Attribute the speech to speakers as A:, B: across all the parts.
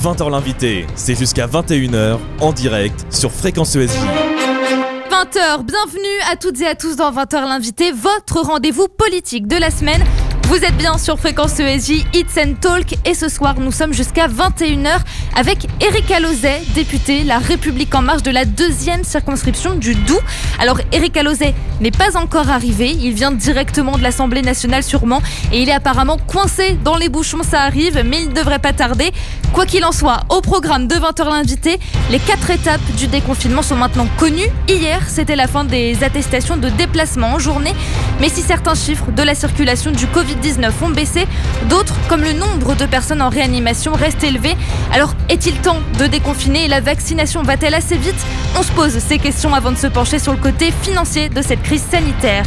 A: 20h l'invité, c'est jusqu'à 21h en direct sur Fréquence ESJ.
B: 20h, bienvenue à toutes et à tous dans 20h l'invité, votre rendez-vous politique de la semaine. Vous êtes bien sur Fréquence ESJ, It's and Talk, et ce soir nous sommes jusqu'à 21h avec Éric Alauzet, député La République En Marche de la 2e circonscription du Doubs. Alors Éric Alauzet n'est pas encore arrivé, il vient directement de l'Assemblée nationale sûrement, et il est apparemment coincé dans les bouchons, ça arrive, mais il ne devrait pas tarder. Quoi qu'il en soit, au programme de 20h l'invité, les 4 étapes du déconfinement sont maintenant connues. Hier, c'était la fin des attestations de déplacement en journée, mais si certains chiffres de la circulation du Covid-19 ont baissé, d'autres, comme le nombre de personnes en réanimation, restent élevés. Alors, est-il temps de déconfiner et la vaccination va-t-elle assez vite ? On se pose ces questions avant de se pencher sur le côté financier de cette crise sanitaire.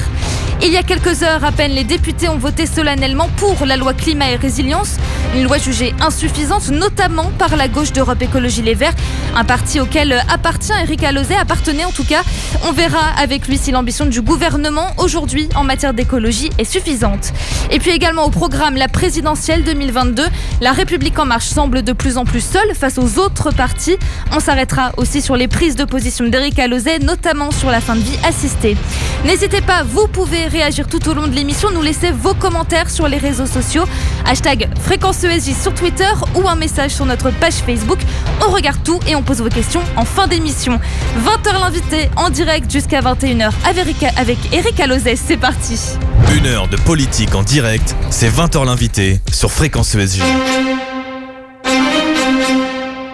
B: Il y a quelques heures à peine, les députés ont voté solennellement pour la loi climat et résilience, une loi jugée insuffisante, notamment par la gauche d'Europe Écologie Les Verts, un parti auquel appartient Éric Alauzet, appartenait en tout cas. On verra avec lui si l'ambition du gouvernement aujourd'hui en matière d'écologie est suffisante. Et puis également au programme la présidentielle 2022, La République En Marche semble de plus en plus seule face aux autres partis. On s'arrêtera aussi sur les prises de position d'Éric Alauzet, notamment sur la fin de vie assistée. N'hésitez pas, vous pouvez réagir tout au long de l'émission, nous laisser vos commentaires sur les réseaux sociaux, hashtag Fréquence ESJ sur Twitter ou un message sur notre page Facebook. On regarde tout et on pose vos questions en fin d'émission. 20h l'invité en direct jusqu'à 21h avec Éric Alauzet, c'est parti.
A: 1 heure de politique en direct, c'est 20h l'invité sur Fréquence ESJ.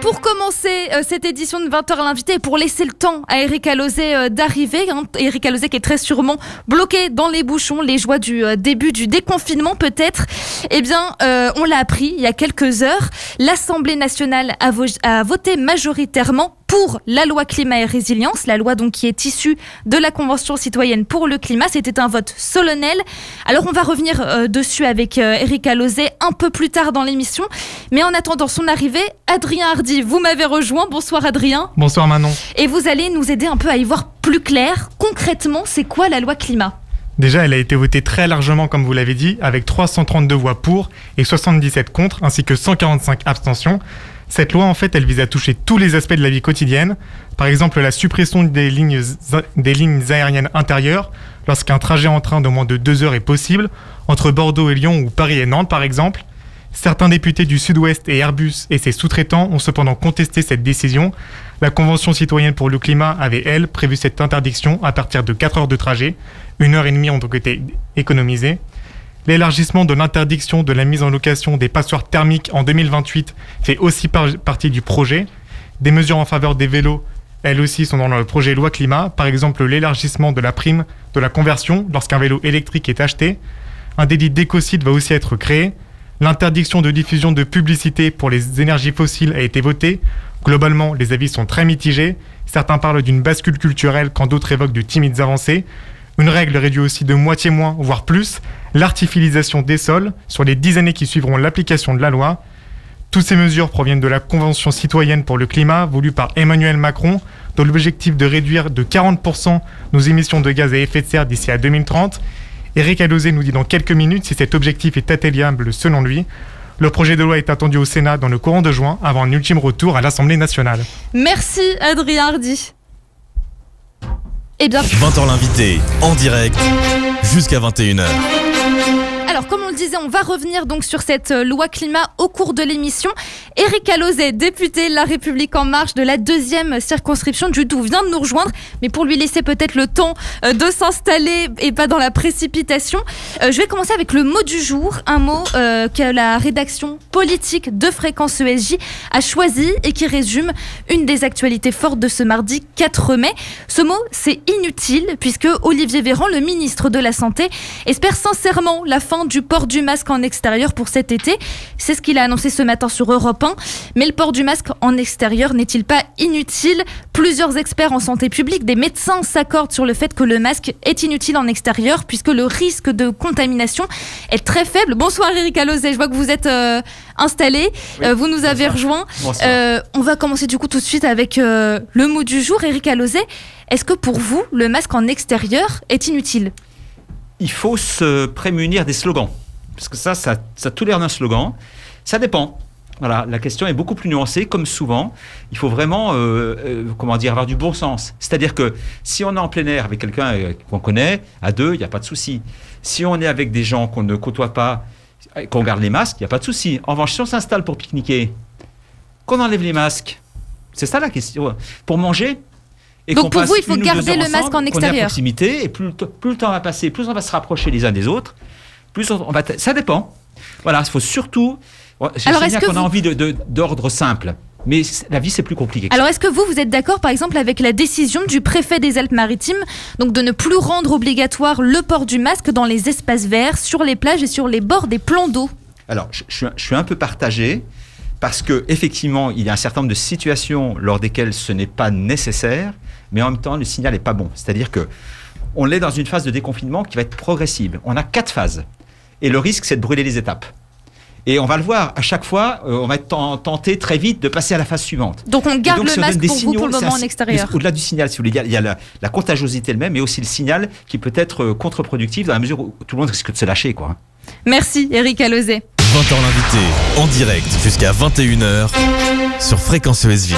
B: Pour commencer cette édition de 20h l'invité et pour laisser le temps à Éric Alauzet d'arriver, Éric Alauzet qui est très sûrement bloqué dans les bouchons, les joies du début du déconfinement peut-être, eh bien on l'a appris il y a quelques heures, l'Assemblée nationale a voté majoritairement pour la loi climat et résilience, la loi donc qui est issue de la Convention citoyenne pour le climat. C'était un vote solennel. Alors on va revenir dessus avec Éric Alauzet un peu plus tard dans l'émission. Mais en attendant son arrivée, Adrien Hardy, vous m'avez rejoint. Bonsoir Adrien.
C: Bonsoir Manon.
B: Et vous allez nous aider un peu à y voir plus clair. Concrètement, c'est quoi la loi climat ?
C: Déjà, elle a été votée très largement, comme vous l'avez dit, avec 332 voix pour et 77 contre, ainsi que 145 abstentions. Cette loi, en fait, elle vise à toucher tous les aspects de la vie quotidienne. Par exemple, la suppression des lignes aériennes intérieures, lorsqu'un trajet en train de moins de 2 heures est possible, entre Bordeaux et Lyon ou Paris et Nantes, par exemple. Certains députés du Sud-Ouest et Airbus et ses sous-traitants ont cependant contesté cette décision. La Convention citoyenne pour le climat avait, elle, prévu cette interdiction à partir de 4 heures de trajet. 1h30 ont donc été économisées. L'élargissement de l'interdiction de la mise en location des passoires thermiques en 2028 fait aussi partie du projet. Des mesures en faveur des vélos, elles aussi, sont dans le projet loi climat. Par exemple, l'élargissement de la prime de la conversion lorsqu'un vélo électrique est acheté. Un délit d'écocide va aussi être créé. L'interdiction de diffusion de publicité pour les énergies fossiles a été votée. Globalement, les avis sont très mitigés. Certains parlent d'une bascule culturelle quand d'autres évoquent de timides avancées. Une règle réduit aussi de moitié moins, voire plus, l'artificialisation des sols sur les 10 années qui suivront l'application de la loi. Toutes ces mesures proviennent de la Convention citoyenne pour le climat voulue par Emmanuel Macron, dont l'objectif de réduire de 40% nos émissions de gaz à effet de serre d'ici à 2030. Éric Alauzet nous dit dans quelques minutes si cet objectif est atteignable selon lui. Le projet de loi est attendu au Sénat dans le courant de juin, avant un ultime retour à l'Assemblée nationale.
B: Merci Adrien Hardy. Eh bien,
A: 20h l'invité en direct jusqu'à 21h.
B: Alors, comme on le disait, on va revenir donc sur cette loi climat au cours de l'émission. Éric Alauzet, député La République En Marche de la 2e circonscription du Doubs, vient de nous rejoindre. Mais pour lui laisser peut-être le temps de s'installer et pas dans la précipitation, je vais commencer avec le mot du jour. Un mot que la rédaction politique de Fréquence ESJ a choisi et qui résume une des actualités fortes de ce mardi 4 mai. Ce mot, c'est inutile, puisque Olivier Véran, le ministre de la Santé, espère sincèrement la fin du port du masque en extérieur pour cet été. C'est ce qu'il a annoncé ce matin sur Europe 1. Mais le port du masque en extérieur n'est-il pas inutile ? Plusieurs experts en santé publique, des médecins s'accordent sur le fait que le masque est inutile en extérieur puisque le risque de contamination est très faible. Bonsoir Éric Alauzet, je vois que vous êtes installé, oui, vous nous avez rejoint. On va commencer du coup tout de suite avec le mot du jour. Éric Alauzet, est-ce que pour vous, le masque en extérieur est inutile ?
D: Il faut se prémunir des slogans. Parce que ça a tout l'air d'un slogan. Ça dépend. Voilà, la question est beaucoup plus nuancée, comme souvent. Il faut vraiment, avoir du bon sens. C'est-à-dire que si on est en plein air avec quelqu'un qu'on connaît, à deux, il n'y a pas de souci. Si on est avec des gens qu'on ne côtoie pas, qu'on garde les masques, il n'y a pas de souci. En revanche, si on s'installe pour pique-niquer, qu'on enlève les masques, c'est ça la question. Pour manger. Et
B: donc pour vous, il faut garder le masque en extérieur.
D: Qu'on est à proximité, et plus le temps va passer, plus on va se rapprocher les uns des autres, plus on va... Ça dépend. Voilà, il faut surtout... Alors, est-ce qu'on a envie d'ordre simple, mais la vie, c'est plus compliqué.
B: Alors, est-ce que vous êtes d'accord, par exemple, avec la décision du préfet des Alpes-Maritimes, donc de ne plus rendre obligatoire le port du masque dans les espaces verts, sur les plages et sur les bords des plans d'eau?
D: Alors, je suis un peu partagé, parce qu'effectivement, il y a un certain nombre de situations lors desquelles ce n'est pas nécessaire, mais en même temps, le signal n'est pas bon. C'est-à-dire qu'on est dans une phase de déconfinement qui va être progressive. On a 4 phases, et le risque, c'est de brûler les étapes. Et on va le voir, à chaque fois, on va être tenté très vite de passer à la phase suivante.
B: Donc on garde le masque pour vous pour le moment en extérieur.
D: Au-delà du signal, si vous voulez, il y a la contagiosité elle-même, mais aussi le signal qui peut être contre-productif dans la mesure où tout le monde risque de se lâcher, quoi.
B: Merci Eric Alauzet.
A: 20h l'invité, en direct jusqu'à 21h sur Fréquence ESJ.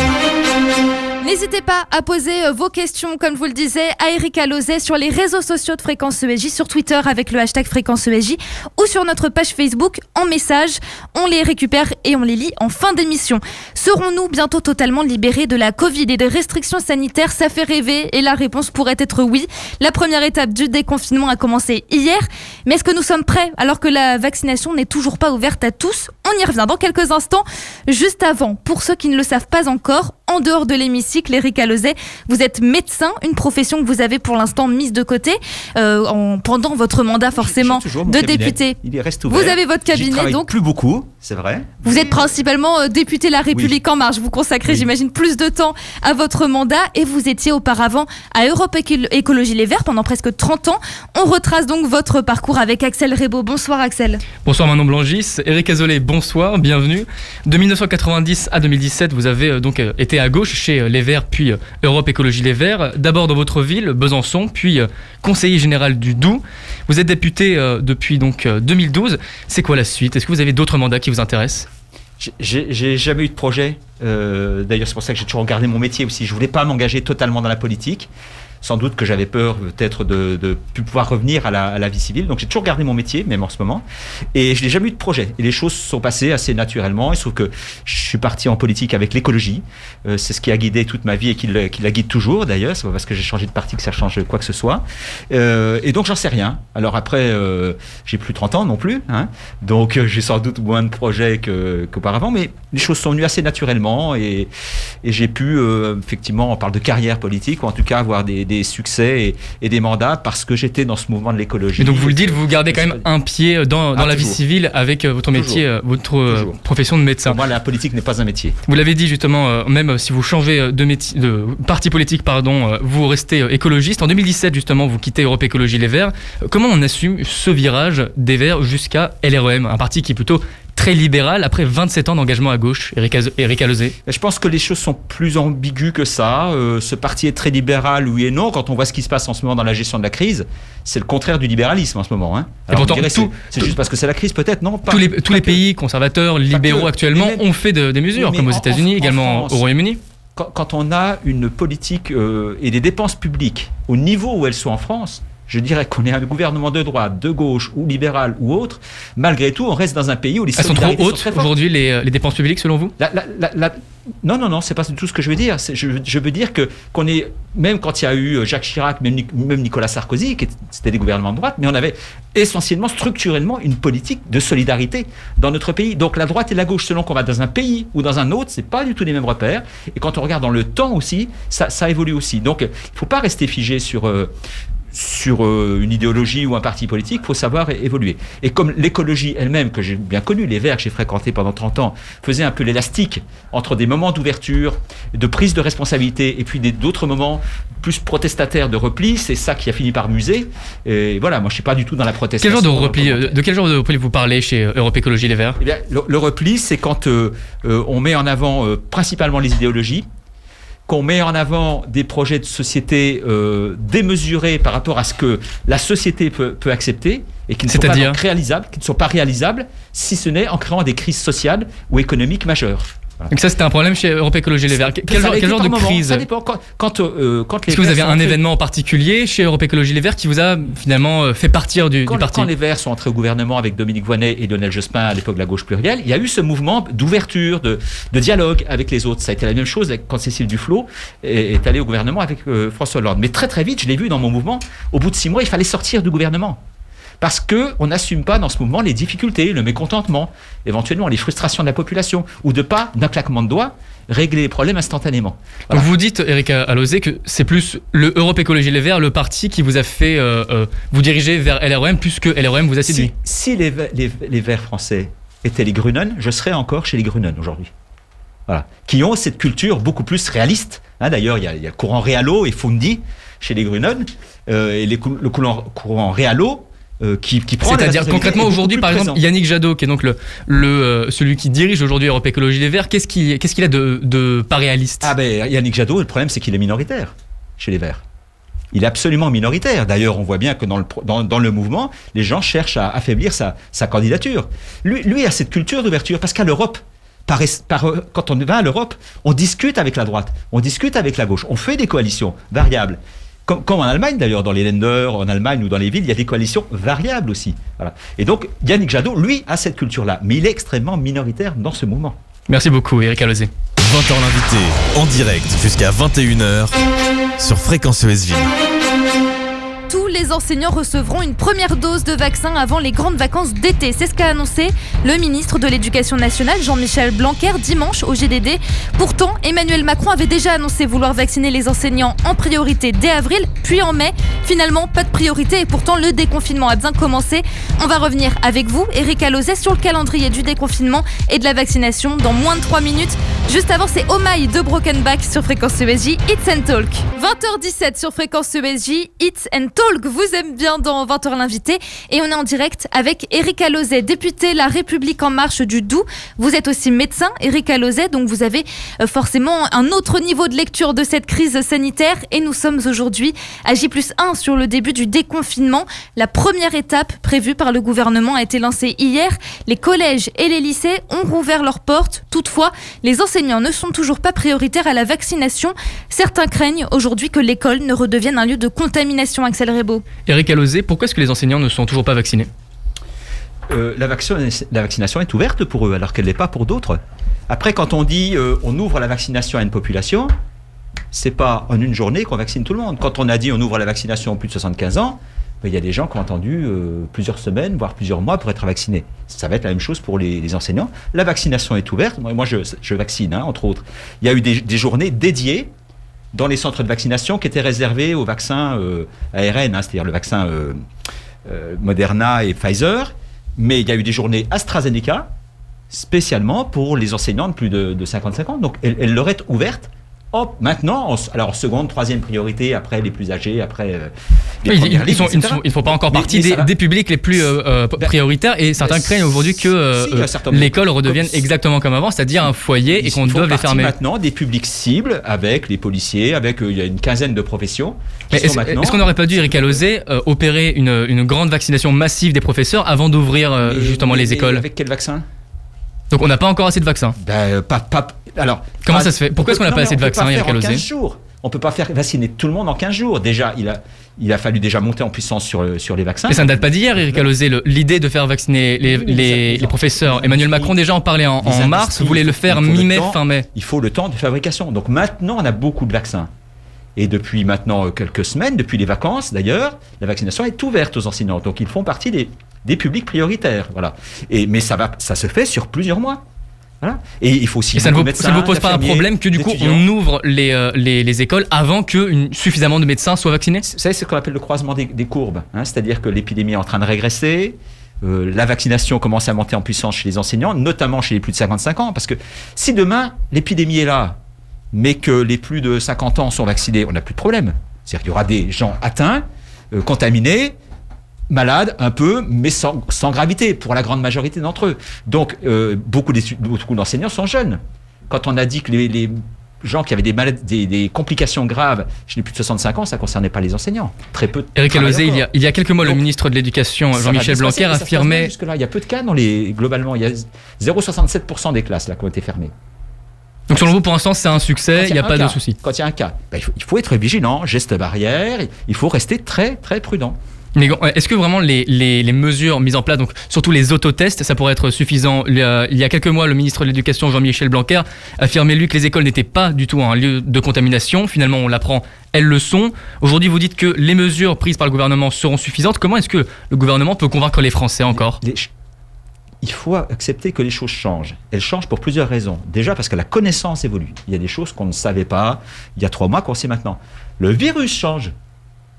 B: N'hésitez pas à poser vos questions, comme je vous le disais, à Eric Alauzet sur les réseaux sociaux de Fréquence ESJ, sur Twitter avec le hashtag Fréquence ESJ ou sur notre page Facebook en message. On les récupère et on les lit en fin d'émission. Serons-nous bientôt totalement libérés de la Covid et des restrictions sanitaires? Ça fait rêver et la réponse pourrait être oui. La première étape du déconfinement a commencé hier. Mais est-ce que nous sommes prêts alors que la vaccination n'est toujours pas ouverte à tous? On y revient dans quelques instants. Juste avant, pour ceux qui ne le savent pas encore, en dehors de l'hémicycle, Eric Alauzet, vous êtes médecin, une profession que vous avez pour l'instant mise de côté pendant votre mandat forcément de député.
D: Il reste ouvert.
B: Vous avez votre cabinet, donc
D: plus beaucoup, c'est vrai.
B: Vous êtes principalement député La République En Marche. Vous consacrez, j'imagine, plus de temps à votre mandat et vous étiez auparavant à Europe Écologie Les Verts pendant presque 30 ans. On retrace donc votre parcours avec Axel Rebaud. Bonsoir Axel.
E: Bonsoir Manon Blangis. Eric Alauzet, bonsoir, bienvenue. De 1990 à 2017, vous avez donc été à gauche chez Les Verts, puis Europe Écologie Les Verts. D'abord dans votre ville, Besançon, puis conseiller général du Doubs. Vous êtes député depuis donc 2012. C'est quoi la suite? Est-ce que vous avez d'autres mandats qui vous intéressent?
D: J'ai jamais eu de projet. D'ailleurs, c'est pour ça que j'ai toujours gardé mon métier aussi. Je voulais pas m'engager totalement dans la politique. Sans doute que j'avais peur peut-être de plus pouvoir revenir à la vie civile. Donc j'ai toujours gardé mon métier, même en ce moment. Et je n'ai jamais eu de projet. Et les choses se sont passées assez naturellement. Il se trouve que je suis parti en politique avec l'écologie. C'est ce qui a guidé toute ma vie et qui la guide toujours d'ailleurs. C'est pas parce que j'ai changé de parti que ça change quoi que ce soit. Et donc j'en sais rien. Alors après, j'ai plus 30 ans non plus. Hein. Donc j'ai sans doute moins de projets qu'auparavant. Mais les choses sont venues assez naturellement. Et j'ai pu, effectivement, on parle de carrière politique, ou en tout cas avoir des succès et des mandats parce que j'étais dans ce mouvement de l'écologie.
E: Et donc vous le dites, vous gardez quand même un pied dans la vie civile avec votre métier, votre profession de médecin.
D: Pour moi, la politique n'est pas un métier.
E: Vous l'avez dit justement, même si vous changez de parti politique, vous restez écologiste. En 2017, justement, vous quittez Europe Écologie Les Verts. Comment on assume ce virage des Verts jusqu'à LREM, un parti qui est plutôt très libéral après 27 ans d'engagement à gauche, Eric Alauzet?
D: Je pense que les choses sont plus ambiguës que ça. Ce parti est très libéral, oui et non. Quand on voit ce qui se passe en ce moment dans la gestion de la crise, c'est le contraire du libéralisme en ce moment. Hein. Alors, et pourtant, c'est juste parce que c'est la crise, peut-être, non?
E: Tous les pays conservateurs, libéraux actuellement ont fait des mesures, comme aux États-Unis, également au Royaume-Uni.
D: Quand on a une politique et des dépenses publiques au niveau où elles sont en France, je dirais qu'on est un gouvernement de droite, de gauche ou libéral ou autre. Malgré tout, on reste dans un pays où les solidarités
E: sont trop hautes aujourd'hui, les dépenses publiques, selon vous?
D: Non, c'est pas du tout ce que je veux dire. Je veux dire qu'on est, même quand il y a eu Jacques Chirac, même Nicolas Sarkozy, c'était des gouvernements de droite, mais on avait essentiellement, structurellement, une politique de solidarité dans notre pays. Donc la droite et la gauche, selon qu'on va dans un pays ou dans un autre, c'est pas du tout les mêmes repères. Et quand on regarde dans le temps aussi, ça évolue aussi. Donc il faut pas rester figé sur une idéologie ou un parti politique, il faut savoir évoluer. Et comme l'écologie elle-même, que j'ai bien connue, les Verts que j'ai fréquenté pendant 30 ans, faisait un peu l'élastique entre des moments d'ouverture, de prise de responsabilité, et puis d'autres moments plus protestataires de repli, c'est ça qui a fini par muser. Et voilà, moi je ne suis pas du tout dans la protestation.
E: De quel genre de repli vous parlez chez Europe Écologie Les Verts?
D: Eh bien, le repli, c'est quand on met en avant principalement les idéologies, qu'on met en avant des projets de société démesurés par rapport à ce que la société peut accepter et qui ne sont pas donc réalisables, qui ne sont pas réalisables, si ce n'est en créant des crises sociales ou économiques majeures. Voilà.
E: Donc ça, c'était un problème chez Europe Écologie Les Verts. Quel genre de crise?
D: Ça dépend.
E: Est-ce que vous avez un événement en particulier chez Europe Écologie Les Verts qui vous a finalement fait partir du parti?
D: Quand les Verts sont entrés au gouvernement avec Dominique Voynet et Lionel Jospin, à l'époque de la gauche plurielle, il y a eu ce mouvement d'ouverture, de dialogue avec les autres. Ça a été la même chose quand Cécile Duflot est allée au gouvernement avec François Hollande. Mais très très vite, je l'ai vu dans mon mouvement, au bout de 6 mois, il fallait sortir du gouvernement. Parce qu'on n'assume pas dans ce mouvement les difficultés, le mécontentement, éventuellement les frustrations de la population, ou de pas, d'un claquement de doigts, régler les problèmes instantanément. Voilà.
E: Donc vous dites, Éric Alauzet, que c'est plus le Europe Écologie Les Verts, le parti qui vous a fait vous diriger vers LREM, plus que LREM vous a séduit.
D: Si les Verts français étaient les Grünen, je serais encore chez les Grünen aujourd'hui. Voilà. Qui ont cette culture beaucoup plus réaliste. Hein, d'ailleurs, il y a le courant Réalo et Fundi chez les Grünen, et le courant Réalo, qui prend.
E: C'est-à-dire concrètement aujourd'hui, par exemple, Yannick Jadot, qui est donc celui qui dirige aujourd'hui Europe Écologie Les Verts, qu'est-ce qu'il a de pas réaliste?
D: Yannick Jadot, le problème c'est qu'il est minoritaire chez les Verts. Il est absolument minoritaire. D'ailleurs, on voit bien que dans le mouvement, les gens cherchent à affaiblir sa candidature. Lui a cette culture d'ouverture, parce qu'à l'Europe, quand on va à l'Europe, on discute avec la droite, on discute avec la gauche, on fait des coalitions variables. Comme en Allemagne d'ailleurs, dans les Länder, en Allemagne ou dans les villes, il y a des coalitions variables aussi. Voilà. Et donc Yannick Jadot, lui, a cette culture-là, mais il est extrêmement minoritaire dans ce mouvement.
E: Merci beaucoup, Éric Alauzet.
A: 20h l'invité, en direct jusqu'à 21h sur Fréquence ESJ.
B: Tous les enseignants recevront une première dose de vaccin avant les grandes vacances d'été. C'est ce qu'a annoncé le ministre de l'Éducation nationale, Jean-Michel Blanquer, dimanche au GDD. Pourtant, Emmanuel Macron avait déjà annoncé vouloir vacciner les enseignants en priorité dès avril, puis en mai. Finalement, pas de priorité et pourtant le déconfinement a bien commencé. On va revenir avec vous, Éric Alauzet, sur le calendrier du déconfinement et de la vaccination dans moins de 3 minutes. Juste avant, c'est Oh My de Broken Back sur Fréquence ESJ, It's and Talk. 20h17 sur Fréquence ESJ, It's and Talk. Vous aime bien dans 20h l'invité et on est en direct avec Éric Alauzet, député La République En Marche du Doubs. Vous êtes aussi médecin, Éric Alauzet, donc vous avez forcément un autre niveau de lecture de cette crise sanitaire et nous sommes aujourd'hui à J+1 sur le début du déconfinement. La première étape prévue par le gouvernement a été lancée hier. Les collèges et les lycées ont rouvert leurs portes. Toutefois, les enseignants ne sont toujours pas prioritaires à la vaccination. Certains craignent aujourd'hui que l'école ne redevienne un lieu de contamination. Axel Rebaud.
E: Éric Alauzet, pourquoi est-ce que les enseignants ne sont toujours pas vaccinés?
D: La vaccination est ouverte pour eux, alors qu'elle ne l'est pas pour d'autres. Après, quand on dit on ouvre la vaccination à une population, c'est pas en une journée qu'on vaccine tout le monde. Quand on a dit on ouvre la vaccination aux plus de 75 ans, il y a des gens qui ont attendu plusieurs semaines, voire plusieurs mois pour être vaccinés. Ça va être la même chose pour les enseignants. La vaccination est ouverte. Moi, je vaccine, entre autres. Il y a eu des journées dédiées dans les centres de vaccination qui étaient réservés aux vaccins ARN, c'est-à-dire le vaccin Moderna et Pfizer. Mais il y a eu des journées AstraZeneca, spécialement pour les enseignants de plus de 55 ans. Donc, elle leur est ouverte. Hop, maintenant, alors seconde, troisième priorité, après les plus âgés, après les premières lignes,
E: ils ne font pas encore partie des publics les plus prioritaires et certains craignent aujourd'hui que l'école redevienne exactement comme avant, c'est-à-dire un foyer et qu'on doive les fermer.
D: Maintenant, des publics cibles avec les policiers, il y a une quinzaine de professions.
E: Est-ce qu'on n'aurait pas dû, Éric Alauzet, opérer une grande vaccination massive des professeurs avant d'ouvrir justement les écoles?
D: Avec quel vaccin?
E: Donc on n'a pas encore assez de vaccins.
D: Alors,
E: comment ça se fait? Pourquoi est-ce qu'on n'a pas assez de vaccins, Éric Alauzet?
D: On ne peut pas faire vacciner tout le monde en 15 jours. Déjà, il a fallu déjà monter en puissance sur les vaccins.
E: Mais ça ne date pas d'hier, Éric Alauzet, l'idée de faire vacciner les professeurs. Emmanuel Macron déjà en parlait en mars, voulait le faire mi-mai, fin mai.
D: Il faut le temps de fabrication. Donc maintenant, on a beaucoup de vaccins. Et depuis maintenant quelques semaines, depuis les vacances d'ailleurs, la vaccination est ouverte aux enseignants. Donc ils font partie des publics prioritaires. Voilà. Mais ça se fait sur plusieurs mois. Voilà. Et il faut aussi.
E: Et ça ne vous pose pas un problème que du coup on ouvre les écoles avant que suffisamment de médecins soient vaccinés?
D: Vous savez, c'est ce qu'on appelle le croisement des courbes. C'est-à-dire que l'épidémie est en train de régresser. La vaccination commence à monter en puissance chez les enseignants, notamment chez les plus de 55 ans. Parce que si demain l'épidémie est là, mais que les plus de 50 ans sont vaccinés, on n'a plus de problème. C'est-à-dire qu'il y aura des gens atteints, contaminés, malades un peu, mais sans gravité pour la grande majorité d'entre eux. Donc beaucoup d'enseignants sont jeunes. Quand on a dit que gens qui avaient des complications graves, je n'ai plus de 65 ans, ça ne concernait pas les enseignants. Très peu.
E: Éric Alauzet, il y a quelques mois, le ministre de l'Éducation, Jean-Michel Blanquer, affirmait...
D: Jusque-là, il y a peu de cas globalement, il y a 0,67% des classes là, qui ont été fermées.
E: Donc selon vous, pour l'instant, c'est un succès, il n'y a pas de souci.
D: Quand il y a un cas, il faut être vigilant, geste barrière, il faut rester très, très prudent.
E: Mais est-ce que vraiment les mesures mises en place, donc surtout les autotests, ça pourrait être suffisant? Il y a quelques mois, le ministre de l'Éducation, Jean-Michel Blanquer, affirmait lui que les écoles n'étaient pas du tout un lieu de contamination. Finalement, on l'apprend, elles le sont. Aujourd'hui, vous dites que les mesures prises par le gouvernement seront suffisantes. Comment est-ce que le gouvernement peut convaincre les Français encore?
D: Il faut accepter que les choses changent. Elles changent pour plusieurs raisons. Déjà parce que la connaissance évolue. Il y a des choses qu'on ne savait pas il y a 3 mois qu'on sait maintenant. Le virus change.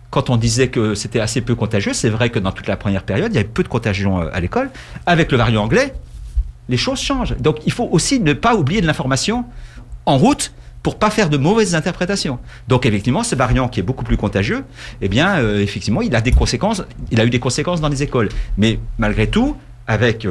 D: Quand on disait que c'était assez peu contagieux, c'est vrai que dans toute la première période, il y avait peu de contagion à l'école. Avec le variant anglais, les choses changent. Donc il faut aussi ne pas oublier de l'information en route pour pas faire de mauvaises interprétations. Donc effectivement, ce variant qui est beaucoup plus contagieux, eh bien, effectivement, il a eu des conséquences dans les écoles. Mais malgré tout, avec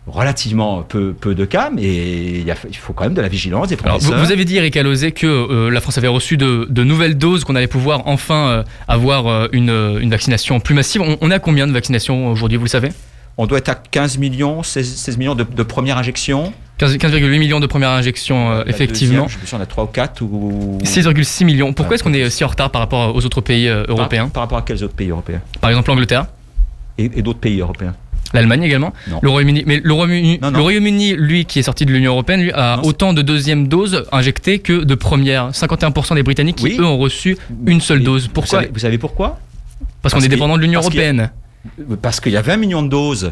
D: relativement peu de cas, mais il faut quand même de la vigilance des professeurs.
E: Vous avez dit, Éric Alauzet, que la France avait reçu de nouvelles doses, qu'on allait pouvoir enfin avoir une vaccination plus massive. On a combien de vaccinations aujourd'hui, vous le savez?
D: On doit être à 15 millions, 16 millions de premières injections.
E: 15,8 millions de premières injections, effectivement.
D: Deuxième, je me souviens, on a 3 ou 4 ou...
E: 6,6 millions. Pourquoi est-ce qu'on est si en retard par rapport aux autres pays européens?
D: Par rapport à quels autres pays européens?
E: Par exemple l'Angleterre.
D: Et d'autres pays européens?
E: L'Allemagne également.
D: Non.
E: Le Royaume-Uni. Mais le Royaume-Uni, lui, qui est sorti de l'Union européenne, lui, a autant de deuxième doses injectées que de première. 51% des Britanniques qui, eux, ont reçu une seule dose. Pourquoi?
D: Vous savez pourquoi?
E: Parce qu'on est dépendant de l'Union européenne.
D: Parce qu'il y a 20 millions de doses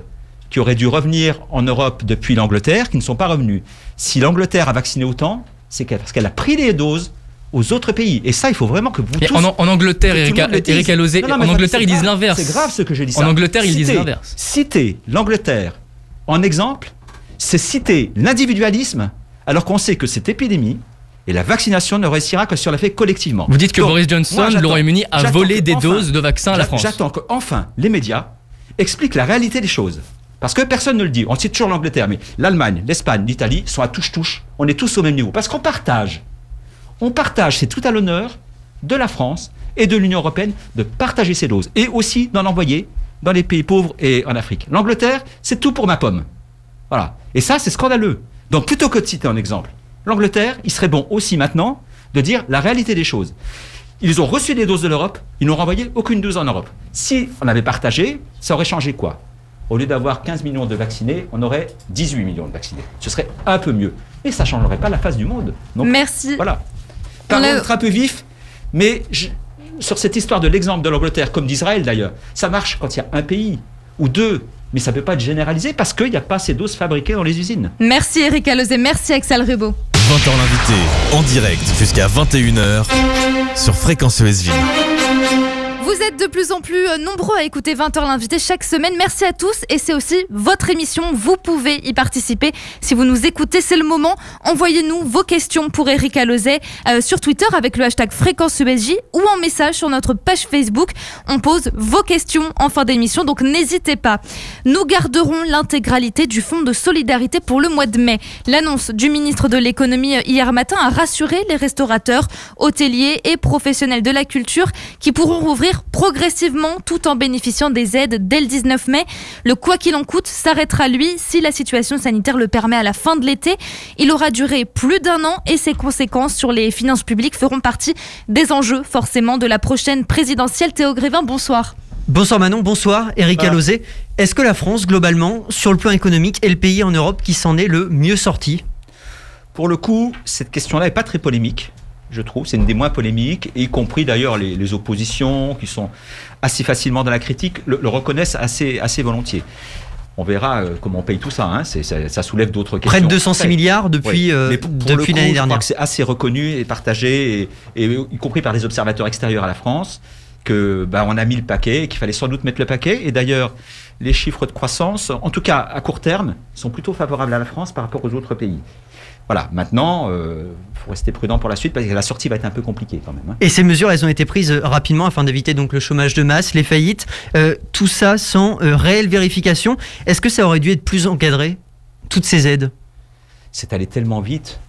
D: qui auraient dû revenir en Europe depuis l'Angleterre, qui ne sont pas revenues. Si l'Angleterre a vacciné autant, c'est parce qu'elle a pris les doses aux autres pays. Et ça, il faut vraiment que vous tous...
E: En Angleterre, Éric Alauzet, en Angleterre, ils disent l'inverse.
D: C'est grave ce que je dis.
E: En Angleterre, ils disent l'inverse.
D: Citer l'Angleterre en exemple, c'est citer l'individualisme, alors qu'on sait que cette épidémie et la vaccination ne réussira que si on la fait collectivement.
E: Vous dites que Boris Johnson, le Royaume-Uni, a volé des doses de vaccins à la France.
D: J'attends qu'enfin les médias expliquent la réalité des choses. Parce que personne ne le dit. On cite toujours l'Angleterre, mais l'Allemagne, l'Espagne, l'Italie sont à touche-touche. On est tous au même niveau. Parce qu'on partage. C'est tout à l'honneur de la France et de l'Union européenne de partager ces doses et aussi d'en envoyer dans les pays pauvres et en Afrique. L'Angleterre, c'est tout pour ma pomme. Voilà. Et ça, c'est scandaleux. Donc plutôt que de citer un exemple, l'Angleterre, il serait bon aussi maintenant de dire la réalité des choses. Ils ont reçu des doses de l'Europe, ils n'ont renvoyé aucune dose en Europe. Si on avait partagé, ça aurait changé quoi? Au lieu d'avoir 15 millions de vaccinés, on aurait 18 millions de vaccinés. Ce serait un peu mieux. Mais ça ne changerait pas la face du monde. Donc,
B: merci.
D: Voilà. Pardon d'être un peu vif, mais sur cette histoire de l'exemple de l'Angleterre, comme d'Israël d'ailleurs, ça marche quand il y a un pays ou deux, mais ça ne peut pas être généralisé parce qu'il n'y a pas ces doses fabriquées dans les usines.
B: Merci Éric Alauzet, merci Axel Rebaud.
A: 20h l'invité, en direct jusqu'à 21h sur Fréquence ESJ.
B: Vous êtes de plus en plus nombreux à écouter 20h l'invité chaque semaine. Merci à tous et c'est aussi votre émission. Vous pouvez y participer. Si vous nous écoutez, c'est le moment. Envoyez-nous vos questions pour Éric Alauzet sur Twitter avec le hashtag Fréquence ESJ ou en message sur notre page Facebook. On pose vos questions en fin d'émission, donc n'hésitez pas. Nous garderons l'intégralité du fonds de solidarité pour le mois de mai. L'annonce du ministre de l'économie hier matin a rassuré les restaurateurs, hôteliers et professionnels de la culture qui pourront rouvrir progressivement tout en bénéficiant des aides dès le 19 mai. Le quoi qu'il en coûte s'arrêtera lui si la situation sanitaire le permet à la fin de l'été. Il aura duré plus d'1 an et ses conséquences sur les finances publiques feront partie des enjeux forcément de la prochaine présidentielle. Théo Grévin, bonsoir.
F: Bonsoir Manon, bonsoir Éric Alauzet. Est-ce que la France, globalement, sur le plan économique, est le pays en Europe qui s'en est le mieux sorti?
D: Pour le coup, cette question-là n'est pas très polémique. Je trouve, c'est une des moins polémiques, y compris d'ailleurs les oppositions qui sont assez facilement dans la critique, le reconnaissent assez volontiers. On verra comment on paye tout ça, hein. Ça soulève d'autres questions.
F: Près de 206 milliards depuis, depuis l'année dernière.
D: Je crois que c'est assez reconnu et partagé, et y compris par des observateurs extérieurs à la France, que on a mis le paquet et qu'il fallait sans doute mettre le paquet. Et d'ailleurs, les chiffres de croissance, en tout cas à court terme, sont plutôt favorables à la France par rapport aux autres pays. Voilà, maintenant, faut rester prudent pour la suite parce que la sortie va être un peu compliquée quand même. Hein.
F: Et ces mesures, elles ont été prises rapidement afin d'éviter donc le chômage de masse, les faillites, tout ça sans réelle vérification. Est-ce que ça aurait dû être plus encadré, toutes ces aides?
D: C'est allé tellement vite.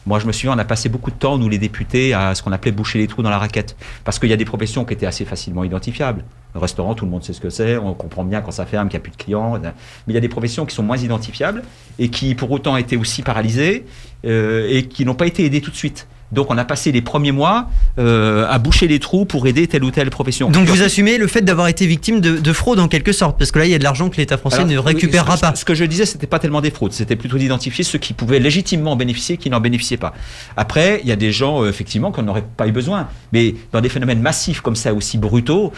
D: Moi, je me souviens, on a passé beaucoup de temps, nous les députés, à ce qu'on appelait boucher les trous dans la raquette. Parce qu'il y a des professions qui étaient assez facilement identifiables. Le restaurant, tout le monde sait ce que c'est, on comprend bien quand ça ferme, qu'il n'y a plus de clients. Mais il y a des professions qui sont moins identifiables et qui, pour autant, étaient aussi paralysées et qui n'ont pas été aidées tout de suite. Donc on a passé les premiers mois à boucher les trous pour aider telle ou telle profession.
F: Donc vous assumez le fait d'avoir été victime de fraude en quelque sorte, parce que là il y a de l'argent que l'État français ne récupérera pas.
D: Ce que je disais, c'était pas tellement des fraudes, c'était plutôt d'identifier ceux qui pouvaient légitimement en bénéficier et qui n'en bénéficiaient pas. Après, il y a des gens effectivement qu'on n'aurait pas eu besoin, mais dans des phénomènes massifs comme ça, aussi brutaux,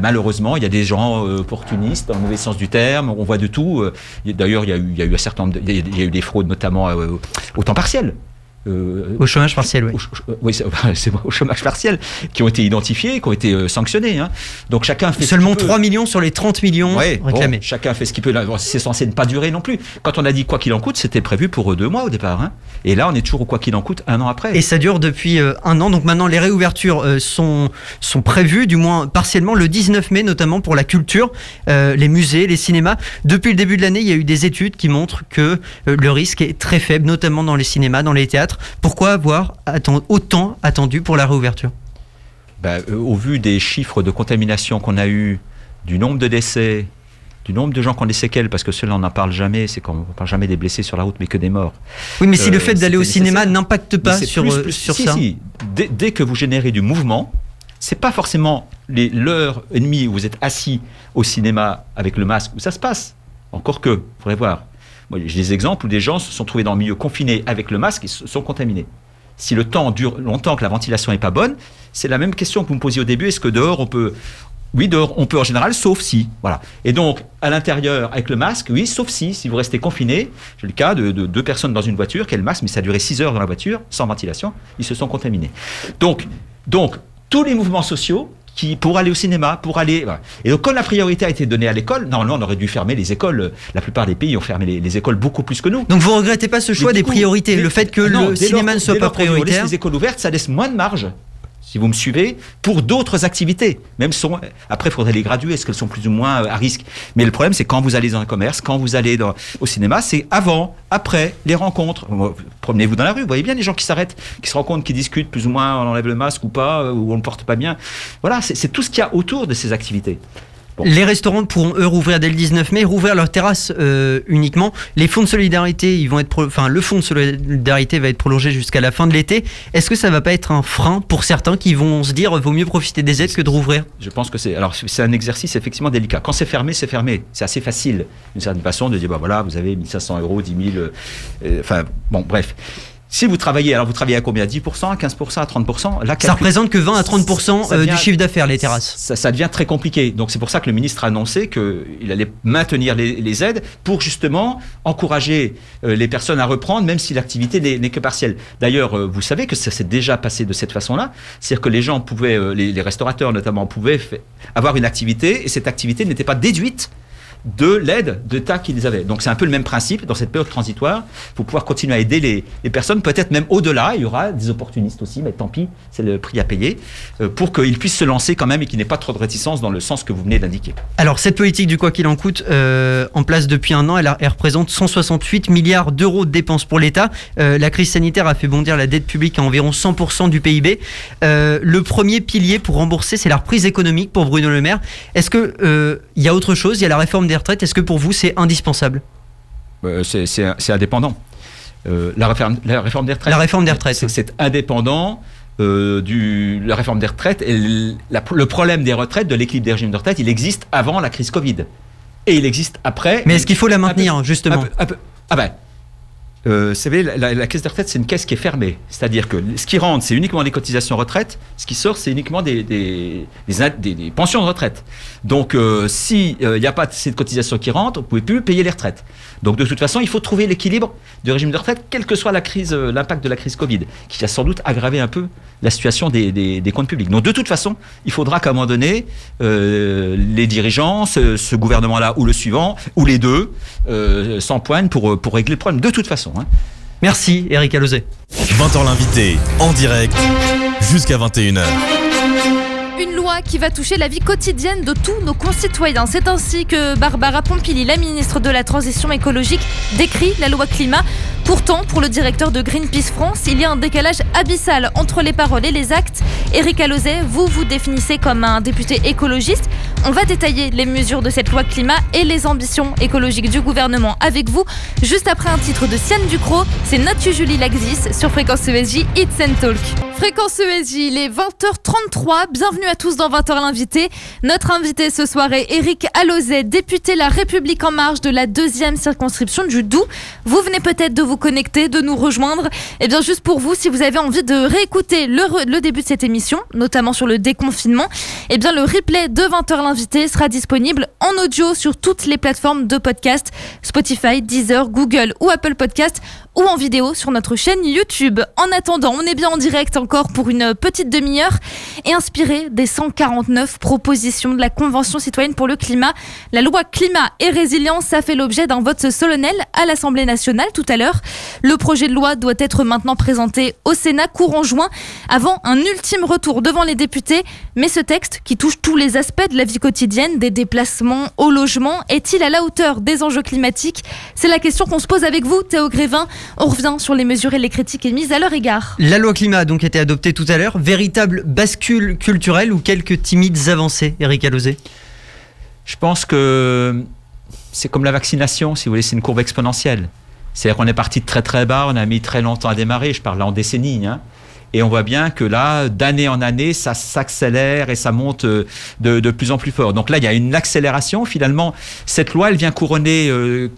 D: malheureusement il y a des gens opportunistes dans le mauvais sens du terme, on voit de tout. D'ailleurs il y a eu un certain nombre il y a eu des fraudes notamment au temps partiel.
F: Au chômage partiel, oui.
D: Oui, c'est au chômage partiel, qui ont été identifiés, qui ont été sanctionnés. Hein. Donc chacun fait
F: seulement
D: ce qu'il peut.
F: 3 millions sur les 30 millions réclamés.
D: Bon, chacun fait ce qu'il peut. C'est censé ne pas durer non plus. Quand on a dit quoi qu'il en coûte, c'était prévu pour 2 mois au départ. Hein. Et là, on est toujours au quoi qu'il en coûte 1 an après.
F: Et ça dure depuis 1 an. Donc maintenant, les réouvertures sont prévues, du moins partiellement, le 19 mai, notamment pour la culture, les musées, les cinémas. Depuis le début de l'année, il y a eu des études qui montrent que le risque est très faible, notamment dans les cinémas, dans les théâtres. Pourquoi avoir autant attendu pour la réouverture ?
D: Au vu des chiffres de contamination qu'on a eu, du nombre de décès, du nombre de gens qui ont des séquelles, parce que cela on n'en parle jamais, c'est qu'on ne parle jamais des blessés sur la route, mais que des morts.
F: Oui, mais si le fait d'aller au cinéma n'impacte pas sur ça.
D: Si. Dès que vous générez du mouvement, c'est pas forcément l'heure et demie où vous êtes assis au cinéma avec le masque où ça se passe. Encore que, il faudrait voir. Moi, j'ai des exemples où des gens se sont trouvés dans le milieu confiné avec le masque et se sont contaminés. Si le temps dure longtemps, que la ventilation n'est pas bonne, c'est la même question que vous me posiez au début. Est-ce que dehors, on peut... Oui, dehors, on peut en général, sauf si. Voilà. Et donc, à l'intérieur, avec le masque, oui, sauf si vous restez confiné. J'ai le cas de 2 personnes dans une voiture qui ont le masque, mais ça a duré 6 heures dans la voiture, sans ventilation. Ils se sont contaminés. Donc tous les mouvements sociaux, pour aller au cinéma, pour aller... Voilà. Et donc, quand la priorité a été donnée à l'école, normalement, on aurait dû fermer les écoles. La plupart des pays ont fermé les écoles beaucoup plus que nous.
F: Donc, vous ne regrettez pas ce choix des priorités, le fait que le cinéma ne soit pas prioritaire?
D: On laisse les écoles ouvertes, ça laisse moins de marge, si vous me suivez, pour d'autres activités. Après, il faudrait les graduer, est-ce qu'elles sont plus ou moins à risque? Mais le problème, c'est quand vous allez dans un commerce, quand vous allez au cinéma, c'est avant, après, les rencontres. Promenez-vous dans la rue, vous voyez bien les gens qui s'arrêtent, qui se rencontrent, qui discutent plus ou moins, on enlève le masque ou pas, ou on ne le porte pas bien. Voilà, c'est tout ce qu'il y a autour de ces activités.
F: Bon. Les restaurants pourront eux rouvrir dès le 19 mai, rouvrir leurs terrasses uniquement. Les fonds de solidarité, le fonds de solidarité va être prolongé jusqu'à la fin de l'été. Est-ce que ça va pas être un frein pour certains qui vont se dire vaut mieux profiter des aides que de rouvrir?
D: Je pense que c'est un exercice effectivement délicat. Quand c'est fermé, c'est fermé. C'est assez facile d'une certaine façon de dire voilà, vous avez 1 500 €, 10 000. Bref. Si vous travaillez à combien? 10%, à 15%, à 30%? Là,
F: ça représente que 20 à 30% du chiffre d'affaires, les terrasses.
D: Ça devient très compliqué. Donc c'est pour ça que le ministre a annoncé qu'il allait maintenir les aides pour justement encourager les personnes à reprendre, même si l'activité n'est que partielle. D'ailleurs, vous savez que ça s'est déjà passé de cette façon-là. C'est-à-dire que les gens pouvaient, les restaurateurs notamment, pouvaient avoir une activité et cette activité n'était pas déduite de l'aide d'État qu'ils avaient. Donc c'est un peu le même principe dans cette période transitoire. Il faut pouvoir continuer à aider les personnes, peut-être même au-delà. Il y aura des opportunistes aussi, mais tant pis, c'est le prix à payer, pour qu'ils puissent se lancer quand même et qu'il n'y ait pas trop de réticence dans le sens que vous venez d'indiquer.
F: Alors cette politique du quoi qu'il en coûte, en place depuis 1 an, elle représente 168 milliards d'euros de dépenses pour l'État. La crise sanitaire a fait bondir la dette publique à environ 100% du PIB. Le premier pilier pour rembourser, c'est la reprise économique pour Bruno Le Maire. Est-ce que il y a autre chose? Il y a la réforme des retraites. Est-ce que pour vous c'est indispensable?
D: C'est indépendant. La réforme des retraites.
F: La réforme des retraites.
D: C'est indépendant de la réforme des retraites. Et le problème des retraites, de l'équilibre des régimes de retraite, il existe avant la crise Covid. Et il existe après.
F: Mais est-ce qu'il faut la maintenir, justement?
D: Vous savez, la caisse de retraite, c'est une caisse qui est fermée. C'est-à-dire que ce qui rentre, c'est uniquement les cotisations retraite. Ce qui sort, c'est uniquement des pensions de retraite. Donc, s'il n'y a pas assez de cotisations qui rentrent, vous ne pouvez plus payer les retraites. Donc, de toute façon, il faut trouver l'équilibre du régime de retraite, quelle que soit l'impact de la crise Covid, qui a sans doute aggravé un peu la situation des comptes publics. Donc, de toute façon, il faudra qu'à un moment donné, les dirigeants, ce gouvernement-là ou le suivant, ou les deux, s'empoignent pour régler le problème. De toute façon.
F: Merci Éric Alauzet.
A: 20h l'invité, en direct, jusqu'à 21h.
B: Une loi qui va toucher la vie quotidienne de tous nos concitoyens. C'est ainsi que Barbara Pompili, la ministre de la Transition écologique, décrit la loi climat. Pourtant, pour le directeur de Greenpeace France, il y a un décalage abyssal entre les paroles et les actes. Éric Alauzet, vous vous définissez comme un député écologiste. On va détailler les mesures de cette loi climat et les ambitions écologiques du gouvernement avec vous. Juste après un titre de Siane Ducrot, c'est Notre Julie Laxis sur Fréquence ESJ, It's and Talk. Fréquence ESJ, il est 20h33. Bienvenue à tous dans 20h l'invité. Notre invité ce soir est Éric Alauzet, député La République En Marche de la 2e circonscription du Doubs. Vous venez peut-être de vous connecter, de nous rejoindre. Et bien juste pour vous, si vous avez envie de réécouter le début de cette émission, notamment sur le déconfinement, et bien le replay de 20h l'invité sera disponible en audio sur toutes les plateformes de podcast, Spotify, Deezer, Google ou Apple Podcast, ou en vidéo sur notre chaîne YouTube. En attendant, on est bien en direct encore pour une petite demi-heure et inspiré des 149 propositions de la Convention citoyenne pour le climat. La loi climat et résilience a fait l'objet d'un vote solennel à l'Assemblée nationale tout à l'heure. Le projet de loi doit être maintenant présenté au Sénat courant juin avant un ultime retour devant les députés. Mais ce texte, qui touche tous les aspects de la vie quotidienne, des déplacements au logement, est-il à la hauteur des enjeux climatiques ? C'est la question qu'on se pose avec vous, Théo Grévin. On revient sur les mesures et les critiques émises à leur égard.
F: La loi climat a donc été adoptée tout à l'heure. Véritable bascule culturelle ou quelques timides avancées, Éric Alauzet ?
D: Je pense que c'est comme la vaccination, si vous voulez, c'est une courbe exponentielle. C'est-à-dire qu'on est parti de très très bas, on a mis très longtemps à démarrer, je parle là en décennies, et on voit bien que là, d'année en année, ça s'accélère et ça monte de plus en plus fort. Donc là, il y a une accélération. Finalement, cette loi, elle vient couronner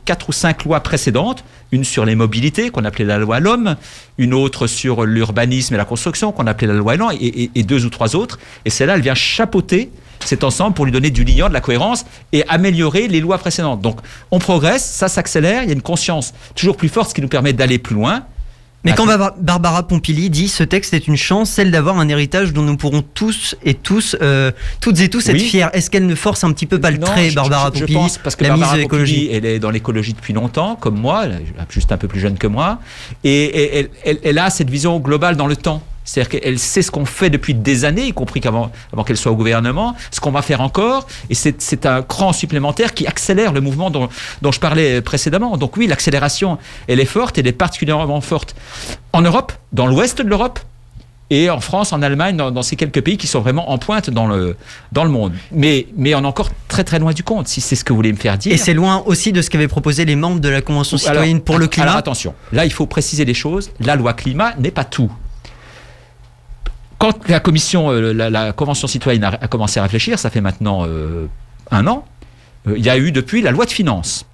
D: 4 ou 5 lois précédentes. Une sur les mobilités, qu'on appelait la loi L'Homme, une autre sur l'urbanisme et la construction, qu'on appelait la loi Elan, et 2 ou 3 autres. Et celle-là, elle vient chapeauter cet ensemble pour lui donner du liant, de la cohérence et améliorer les lois précédentes. Donc, on progresse, ça s'accélère, il y a une conscience toujours plus forte, ce qui nous permet d'aller plus loin.
F: Mais quand Barbara Pompili dit ce texte est une chance, celle d'avoir un héritage dont nous pourrons toutes et tous être fiers. Est-ce qu'elle ne force un petit peu pas le trait, Barbara Pompili ?
D: Je pense, parce que Barbara Pompili, elle est dans l'écologie depuis longtemps, comme moi, juste un peu plus jeune que moi, et elle a cette vision globale dans le temps. C'est-à-dire qu'elle sait ce qu'on fait depuis des années, y compris avant qu'elle soit au gouvernement, ce qu'on va faire encore, et c'est un cran supplémentaire qui accélère le mouvement dont je parlais précédemment. Donc oui, l'accélération, elle est forte, elle est particulièrement forte en Europe, dans l'ouest de l'Europe, et en France, en Allemagne, dans ces quelques pays qui sont vraiment en pointe dans le monde. Mais on est encore très très loin du compte, si c'est ce que vous voulez me faire dire.
F: Et c'est loin aussi de ce qu'avaient proposé les membres de la Convention citoyenne pour le climat.
D: Alors attention, là il faut préciser les choses, la loi climat n'est pas tout. Quand la Convention citoyenne a commencé à réfléchir, ça fait maintenant 1 an, il y a eu depuis la loi de finances,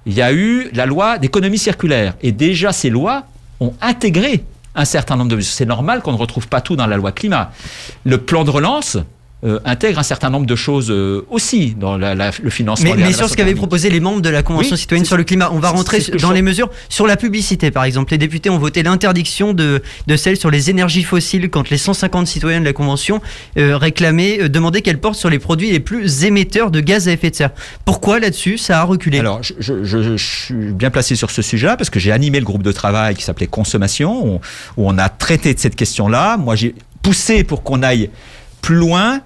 D: il y a eu la loi d'économie circulaire, et déjà ces lois ont intégré un certain nombre de mesures. C'est normal qu'on ne retrouve pas tout dans la loi climat. Le plan de relance intègre un certain nombre de choses aussi dans le financement.
F: Mais sur ce qu'avaient proposé les membres de la Convention citoyenne sur le climat, on va rentrer dans les mesures. Sur la publicité, par exemple, les députés ont voté l'interdiction de celle sur les énergies fossiles quand les 150 citoyens de la Convention demandaient qu'elle porte sur les produits les plus émetteurs de gaz à effet de serre. Pourquoi là-dessus ça a reculé ?
D: Alors, je suis bien placé sur ce sujet-là parce que j'ai animé le groupe de travail qui s'appelait Consommation, où on a traité de cette question-là. Moi, j'ai poussé pour qu'on aille plus loin.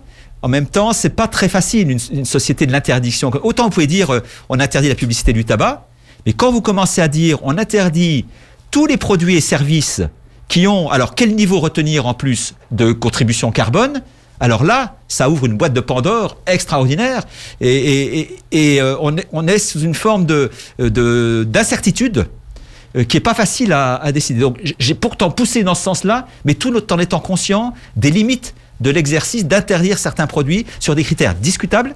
D: En même temps, c'est pas très facile, une société de l'interdiction. Autant vous pouvez dire, on interdit la publicité du tabac, mais quand vous commencez à dire, on interdit tous les produits et services qui ont, alors quel niveau retenir en plus de contribution carbone, alors là, ça ouvre une boîte de Pandore extraordinaire, et on est sous une forme d'incertitude qui est pas facile à décider. Donc j'ai pourtant poussé dans ce sens-là, mais tout en étant conscient des limites de l'exercice d'interdire certains produits sur des critères discutables,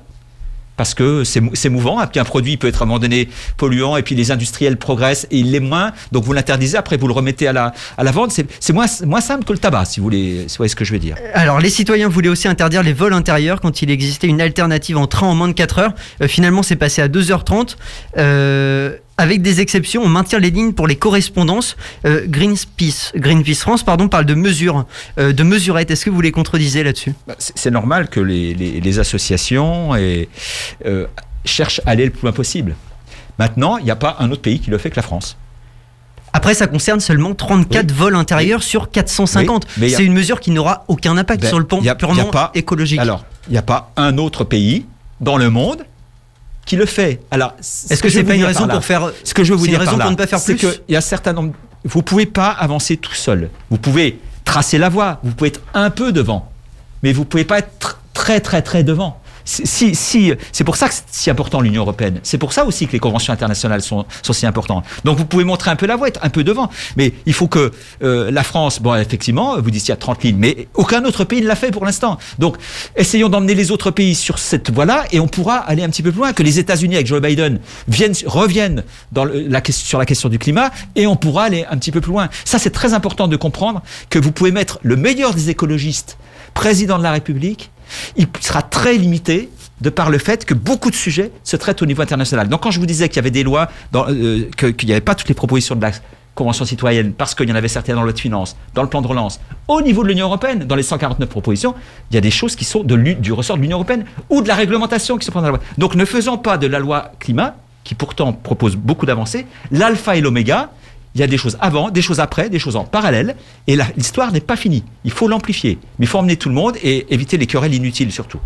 D: parce que c'est mouvant. Un produit peut être à un moment donné polluant, et puis les industriels progressent et il l'est moins, donc vous l'interdisez, après vous le remettez à la vente. C'est moins simple que le tabac, si vous voyez ce que je veux dire.
F: Alors les citoyens voulaient aussi interdire les vols intérieurs quand il existait une alternative en train en moins de 4 heures. Finalement c'est passé à 2h30. Avec des exceptions, on maintient les lignes pour les correspondances. Greenpeace France parle de mesures, de mesurettes. Est-ce que vous les contredisez là-dessus ?
D: C'est normal que les associations cherchent à aller le plus loin possible. Maintenant, il n'y a pas un autre pays qui le fait que la France.
F: Après, ça concerne seulement 34 vols intérieurs sur 450. Oui, c'est une mesure qui n'aura aucun impact sur le plan purement écologique.
D: Alors, il n'y a pas un autre pays dans le monde qui le fait. Alors,
F: est-ce que c'est pas une raison pour faire
D: ce que je veux vous dire
F: pour ne pas faire plus?
D: C'est qu'il y a un certain nombre. Vous pouvez pas avancer tout seul. Vous pouvez tracer la voie. Vous pouvez être un peu devant, mais vous pouvez pas être très très très devant. C'est pour ça que c'est si important l'Union européenne. C'est pour ça aussi que les conventions internationales sont si importantes. Donc vous pouvez montrer un peu la voie, être un peu devant. Mais il faut que la France, bon effectivement, vous dites qu'il y a 30 lignes, mais aucun autre pays ne l'a fait pour l'instant. Donc essayons d'emmener les autres pays sur cette voie-là et on pourra aller un petit peu plus loin. Que les États-Unis avec Joe Biden reviennent sur la question du climat et on pourra aller un petit peu plus loin. Ça c'est très important de comprendre que vous pouvez mettre le meilleur des écologistes président de la République. Il sera très limité de par le fait que beaucoup de sujets se traitent au niveau international. Donc quand je vous disais qu'il y avait des lois, qu'il n'y avait pas toutes les propositions de la Convention citoyenne, parce qu'il y en avait certaines dans la loi de finances, dans le plan de relance, au niveau de l'Union européenne, dans les 149 propositions, il y a des choses qui sont du ressort de l'Union européenne ou de la réglementation qui se prend dans la loi. Donc ne faisons pas de la loi climat, qui pourtant propose beaucoup d'avancées, l'alpha et l'oméga. Il y a des choses avant, des choses après, des choses en parallèle. Et l'histoire n'est pas finie. Il faut l'amplifier. Mais il faut emmener tout le monde et éviter les querelles inutiles surtout.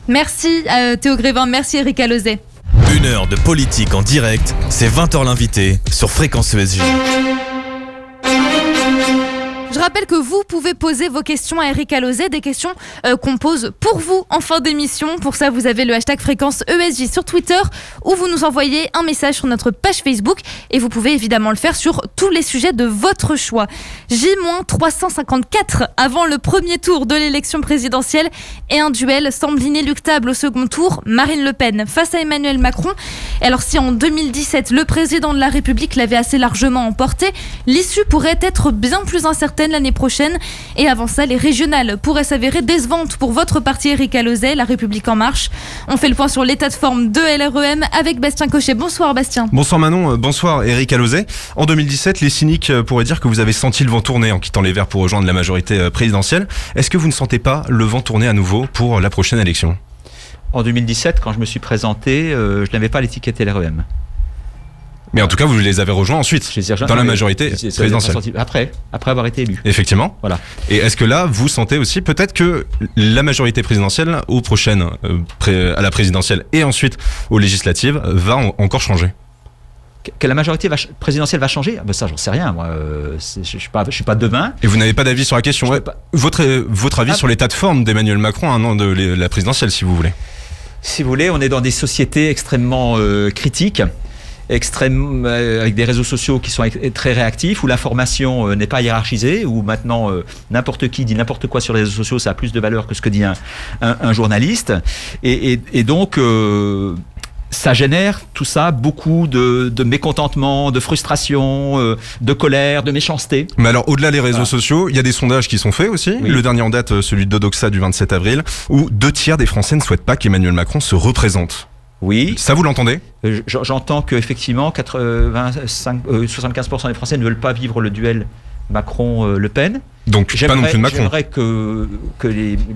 B: Merci Théo Grévin, merci Eric Alauzet.
A: 1 heure de politique en direct, c'est 20h l'invité sur Fréquence ESJ.
B: Je rappelle que vous pouvez poser vos questions à Eric Alauzet, des questions qu'on pose pour vous en fin d'émission. Pour ça, vous avez le hashtag Fréquence ESJ sur Twitter ou vous nous envoyez un message sur notre page Facebook et vous pouvez évidemment le faire sur tous les sujets de votre choix. J-354 avant le premier tour de l'élection présidentielle et un duel semble inéluctable au second tour. Marine Le Pen face à Emmanuel Macron. Alors si en 2017, le président de la République l'avait assez largement emporté, l'issue pourrait être bien plus incertaine l'année prochaine. Et avant ça, les régionales pourraient s'avérer décevantes pour votre parti Eric Alauzet, La République En Marche. On fait le point sur l'état de forme de LREM avec Bastien Cochet. Bonsoir Bastien.
G: Bonsoir Manon, bonsoir Eric Alauzet. En 2017, les cyniques pourraient dire que vous avez senti le vent tourner en quittant les Verts pour rejoindre la majorité présidentielle. Est-ce que vous ne sentez pas le vent tourner à nouveau pour la prochaine élection?
D: En 2017, quand je me suis présenté, je n'avais pas l'étiquette LREM.
G: Mais en tout cas, vous les avez rejoints ensuite, dans la majorité présidentielle.
D: Après avoir été élu.
G: Effectivement.
D: Voilà.
G: Et est-ce que là, vous sentez aussi peut-être que la majorité présidentielle, aux prochaines, à la présidentielle et ensuite aux législatives, va encore changer?
D: Que la majorité présidentielle va changer? Ça, j'en sais rien. Moi, je suis pas devin.
G: Et vous n'avez pas d'avis sur la question? Votre avis sur l'état de forme d'Emmanuel Macron à un an de la présidentielle, si vous voulez?
D: Si vous voulez, on est dans des sociétés extrêmement critiques. Avec des réseaux sociaux qui sont très réactifs, où l'information n'est pas hiérarchisée, où maintenant n'importe qui dit n'importe quoi sur les réseaux sociaux, ça a plus de valeur que ce que dit un journaliste. Et donc, ça génère tout ça beaucoup de mécontentement, de frustration, de colère, de méchanceté.
G: Mais alors, au-delà des réseaux sociaux, il y a des sondages qui sont faits aussi. Oui. Le dernier en date, celui de Doxa du 27 avril, où 2/3 des Français ne souhaitent pas qu'Emmanuel Macron se représente.
D: Oui.
G: Ça, vous l'entendez?
D: J'entends qu'effectivement, 75% des Français ne veulent pas vivre le duel Macron-Le Pen.
G: Donc, pas non plus de Macron.
D: J'aimerais que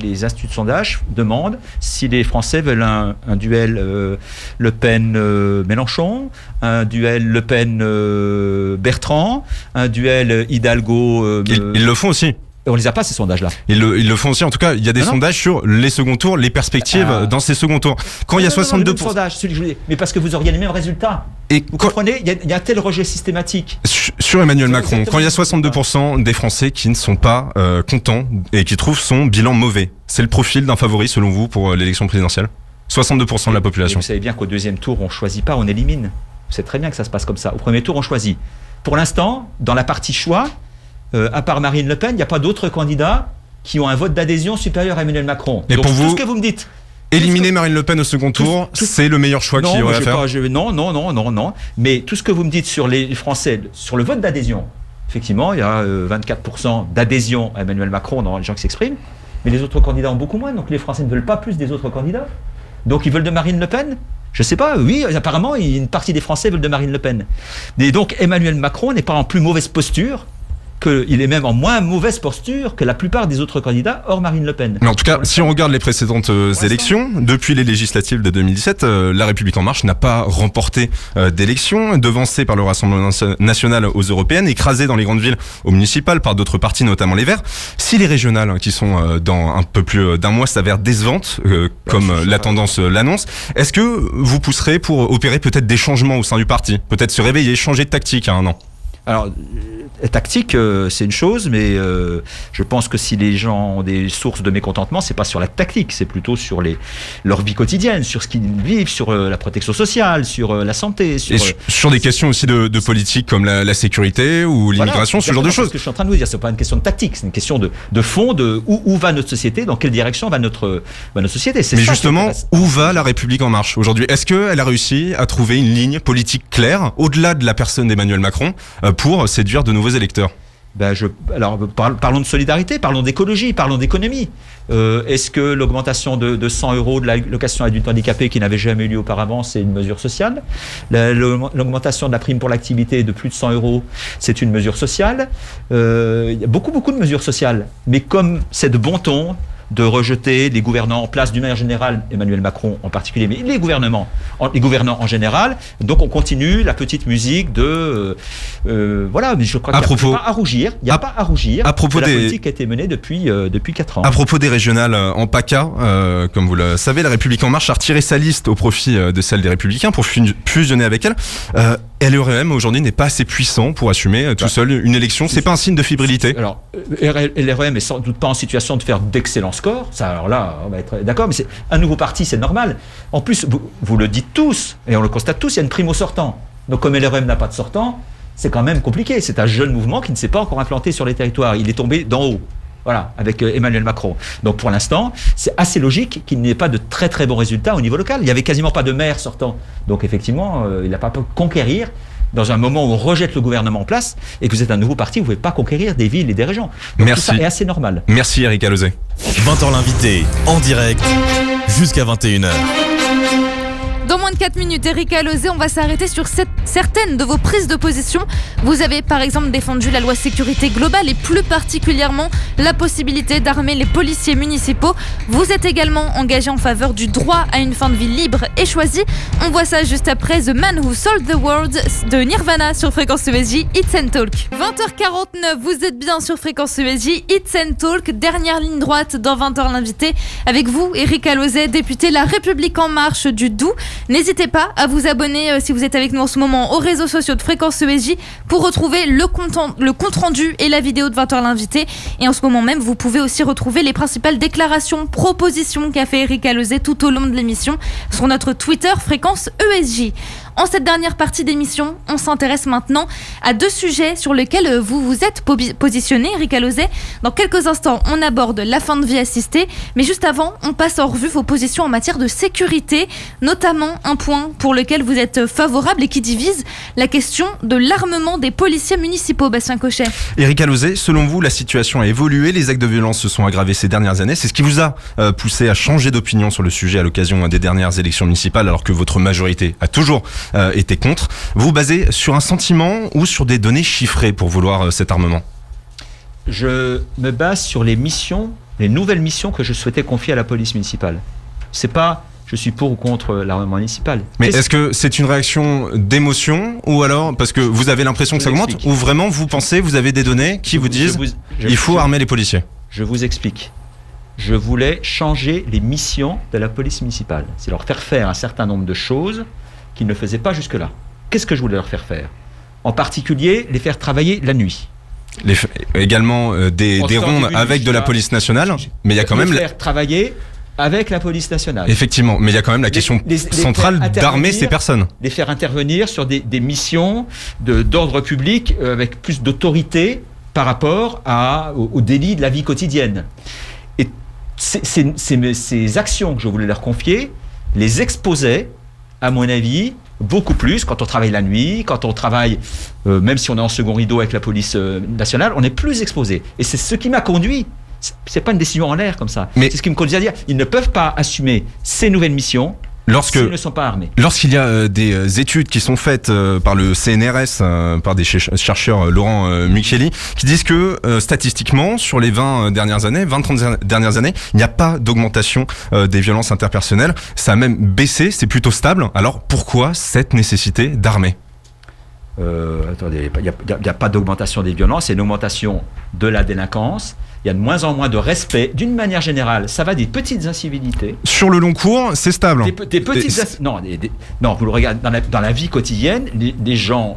D: les instituts de sondage demandent si les Français veulent un duel Le Pen-Mélenchon, un duel Le Pen-Bertrand, un duel Hidalgo...
G: Ils le font aussi.
D: On les a pas, ces sondages-là.
G: Ils le font aussi. En tout cas, il y a des sondages sur les seconds tours, les perspectives dans ces seconds tours. Quand il y a 62%...
D: sondage, mais parce que vous auriez les mêmes résultats. Et vous comprenez, il y a un tel rejet systématique.
G: Sur Emmanuel Macron, quand il y a 62% des Français qui ne sont pas contents et qui trouvent son bilan mauvais, c'est le profil d'un favori selon vous pour l'élection présidentielle? 62% de la population.
D: Et vous savez bien qu'au deuxième tour, on ne choisit pas, on élimine. Vous savez très bien que ça se passe comme ça. Au premier tour, on choisit. Pour l'instant, dans la partie choix, à part Marine Le Pen, il n'y a pas d'autres candidats qui ont un vote d'adhésion supérieur à Emmanuel Macron.
G: Et
D: donc,
G: pour vous,
D: tout ce que vous me dites...
G: Éliminer Marine Le Pen au second tour, c'est le meilleur choix qu'il y aurait à faire?
D: Non. Mais tout ce que vous me dites sur les Français, sur le vote d'adhésion, effectivement, il y a 24% d'adhésion à Emmanuel Macron dans les gens qui s'expriment, mais les autres candidats ont beaucoup moins, donc les Français ne veulent pas plus des autres candidats. Donc ils veulent de Marine Le Pen? Je sais pas, oui, apparemment, une partie des Français veulent de Marine Le Pen. Et donc Emmanuel Macron n'est pas en plus mauvaise posture qu'il est même en moins mauvaise posture que la plupart des autres candidats, hors Marine Le Pen.
G: Mais en tout cas, si on regarde les précédentes élections, depuis les législatives de 2017, La République En Marche n'a pas remporté d'élections, devancée par le Rassemblement National aux européennes, écrasée dans les grandes villes aux municipales par d'autres partis, notamment les Verts. Si les régionales, qui sont dans un peu plus d'un mois, s'avèrent décevantes, comme la tendance l'annonce, est-ce que vous pousserez pour opérer peut-être des changements au sein du parti, peut-être se réveiller, changer de tactique à un an?
D: Alors, tactique, c'est une chose, mais je pense que si les gens ont des sources de mécontentement, c'est pas sur la tactique, c'est plutôt sur leur vie quotidienne, sur ce qu'ils vivent, sur la protection sociale, sur la santé.
G: Sur des questions aussi de politique comme la sécurité ou l'immigration,
D: voilà,
G: ce genre de choses.
D: Ce que je suis en train de vous dire, c'est pas une question de tactique, c'est une question de fond, de où va notre société, dans quelle direction va notre société.
G: Mais justement, où va La République En Marche aujourd'hui? Est-ce qu'elle a réussi à trouver une ligne politique claire, au-delà de la personne d'Emmanuel Macron, pour séduire de nouveaux électeurs?
D: Alors, parlons de solidarité, parlons d'écologie, parlons d'économie. Est-ce que l'augmentation de 100 € de l'allocation adulte handicapé qui n'avait jamais eu lieu auparavant, c'est une mesure sociale? L'augmentation de la prime pour l'activité de plus de 100 €, c'est une mesure sociale. Il y a beaucoup de mesures sociales. Mais comme c'est de bon ton de rejeter les gouvernants en place d'une manière générale, Emmanuel Macron en particulier, mais les gouvernants en général. Donc on continue la petite musique de voilà, mais je crois qu'il n'y a pas à rougir. Il n'y a pas à rougir.
G: À propos
D: la politique a été menée depuis 4 ans.
G: À propos des régionales en PACA, comme vous le savez, La République En Marche a retiré sa liste au profit de celle des Républicains pour fusionner avec elle. LREM aujourd'hui n'est pas assez puissant pour assumer tout seul une élection. C'est pas un signe de fébrilité?
D: Alors, LREM est sans doute pas en situation de faire d'excellents scores. Ça, alors là, on va être d'accord, mais c'est un nouveau parti, c'est normal. En plus, vous le dites tous, et on le constate tous, il y a une prime au sortant. Donc, comme LREM n'a pas de sortant, c'est quand même compliqué. C'est un jeune mouvement qui ne s'est pas encore implanté sur les territoires. Il est tombé d'en haut. Voilà, avec Emmanuel Macron. Donc pour l'instant, c'est assez logique qu'il n'y ait pas de très très bons résultats au niveau local. Il n'y avait quasiment pas de maire sortant. Donc effectivement, il n'a pas pu conquérir dans un moment où on rejette le gouvernement en place et que vous êtes un nouveau parti, vous ne pouvez pas conquérir des villes et des régions. Donc
G: merci.
D: Tout ça est assez normal.
G: Merci Eric Alauzet.
A: 20h l'invité, en direct, jusqu'à 21h.
B: Dans moins de 4 minutes, Eric Alauzet, on va s'arrêter sur certaines de vos prises de position. Vous avez par exemple défendu la loi sécurité globale et plus particulièrement la possibilité d'armer les policiers municipaux. Vous êtes également engagé en faveur du droit à une fin de vie libre et choisie. On voit ça juste après The Man Who Sold the World de Nirvana sur Fréquence ESJ, Hits and Talk. 20h49, vous êtes bien sur Fréquence ESJ, Hits and Talk, dernière ligne droite dans 20h l'invité. Avec vous, Eric Alauzet, député La République En Marche du Doubs. N'hésitez pas à vous abonner si vous êtes avec nous en ce moment aux réseaux sociaux de Fréquence ESJ pour retrouver le compte rendu et la vidéo de 20h l'invité. Et en ce moment même, vous pouvez aussi retrouver les principales déclarations, propositions qu'a fait Eric Alauzet tout au long de l'émission sur notre Twitter Fréquence ESJ. En cette dernière partie d'émission, on s'intéresse maintenant à 2 sujets sur lesquels vous vous êtes positionné, Eric Alauzet. Dans quelques instants, on aborde la fin de vie assistée, mais juste avant, on passe en revue vos positions en matière de sécurité, notamment un point pour lequel vous êtes favorable et qui divise, la question de l'armement des policiers municipaux, Bastien Cochet.
G: Eric Alauzet, selon vous, la situation a évolué, les actes de violence se sont aggravés ces dernières années. C'est ce qui vous a poussé à changer d'opinion sur le sujet à l'occasion des dernières élections municipales, alors que votre majorité a toujours été contre. Vous basez sur un sentiment ou sur des données chiffrées pour vouloir cet armement?
D: Je me base sur les nouvelles missions que je souhaitais confier à la police municipale. C'est pas je suis pour ou contre l'armement municipal.
G: Mais est-ce que c'est une réaction d'émotion ou alors parce que vous avez l'impression que ça augmente ou vraiment vous pensez, vous avez des données qui vous disent il faut armer les policiers? Je
D: vous explique. Je voulais changer les missions de la police municipale. C'est leur faire faire un certain nombre de choses qu'ils ne faisaient pas jusque-là. Qu'est-ce que je voulais leur faire faire? En particulier, les faire travailler la nuit.
G: Également des rondes avec de la police nationale, mais il y a quand même...
D: Les faire travailler avec la police nationale.
G: Effectivement, mais il y a quand même la question centrale d'armer ces personnes.
D: Les faire intervenir sur des missions d'ordre public avec plus d'autorité par rapport au délit de la vie quotidienne. Et ces actions que je voulais leur confier les exposaient, à mon avis, beaucoup plus quand on travaille la nuit, quand on travaille, même si on est en second rideau avec la police nationale, on est plus exposé. Et c'est ce qui m'a conduit, c'est pas une décision en l'air comme ça, mais c'est ce qui me conduit à dire, ils ne peuvent pas assumer ces nouvelles missions s'ils ne sont pas armés.
G: Lorsqu'il y a des études qui sont faites par le CNRS, par des chercheurs Laurent Micheli, qui disent que statistiquement, sur les 20-30 dernières années, il n'y a pas d'augmentation des violences interpersonnelles. Ça a même baissé, c'est plutôt stable. Alors pourquoi cette nécessité d'armer ?
D: Attendez, il n'y a pas d'augmentation des violences, c'est une augmentation de la délinquance. Il y a de moins en moins de respect. D'une manière générale, ça va des petites incivilités.
G: Sur le long cours, c'est stable.
D: Des petites... Non, vous le regardez, dans la vie quotidienne, les gens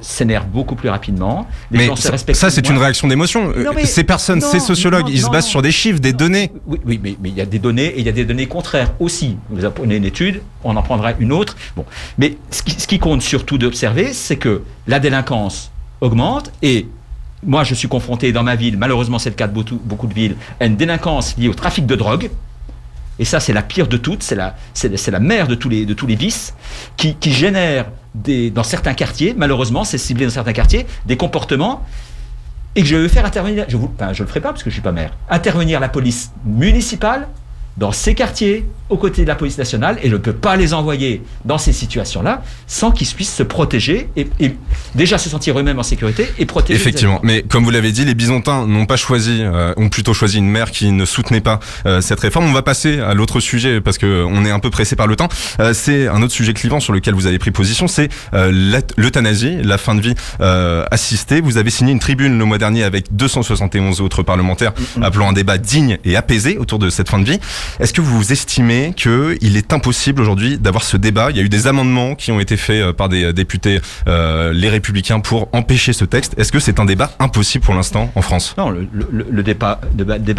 D: s'énervent beaucoup plus rapidement.
G: Mais ça, c'est une réaction d'émotion. Ces personnes, ces sociologues, ils se basent sur des chiffres, des données.
D: Oui, mais il y a des données et il y a des données contraires aussi. Vous apprenez une étude, on en prendra une autre. Bon. Mais ce qui compte surtout d'observer, c'est que la délinquance augmente et moi, je suis confronté dans ma ville, malheureusement c'est le cas de beaucoup de villes, à une délinquance liée au trafic de drogue. Et ça, c'est la pire de toutes, c'est la mère de tous les vices, qui génère dans certains quartiers, malheureusement, c'est ciblé dans certains quartiers, des comportements, et que je veux faire intervenir, je le ferai pas parce que je suis pas maire, intervenir la police municipale dans ces quartiers, aux côtés de la police nationale, et je ne peux pas les envoyer dans ces situations-là sans qu'ils puissent se protéger et déjà se sentir eux-mêmes en sécurité et protéger.
G: Effectivement, mais comme vous l'avez dit, les Bisontins n'ont pas choisi, ont plutôt choisi une maire qui ne soutenait pas cette réforme. On va passer à l'autre sujet parce que on est un peu pressé par le temps. C'est un autre sujet clivant sur lequel vous avez pris position, c'est l'euthanasie, la fin de vie assistée. Vous avez signé une tribune le mois dernier avec 271 autres parlementaires appelant un débat digne et apaisé autour de cette fin de vie. Est-ce que vous estimez qu'il est impossible aujourd'hui d'avoir ce débat ? Il y a eu des amendements qui ont été faits par des députés les Républicains pour empêcher ce texte. Est-ce que c'est un débat impossible pour l'instant en France ?
D: Non, le débat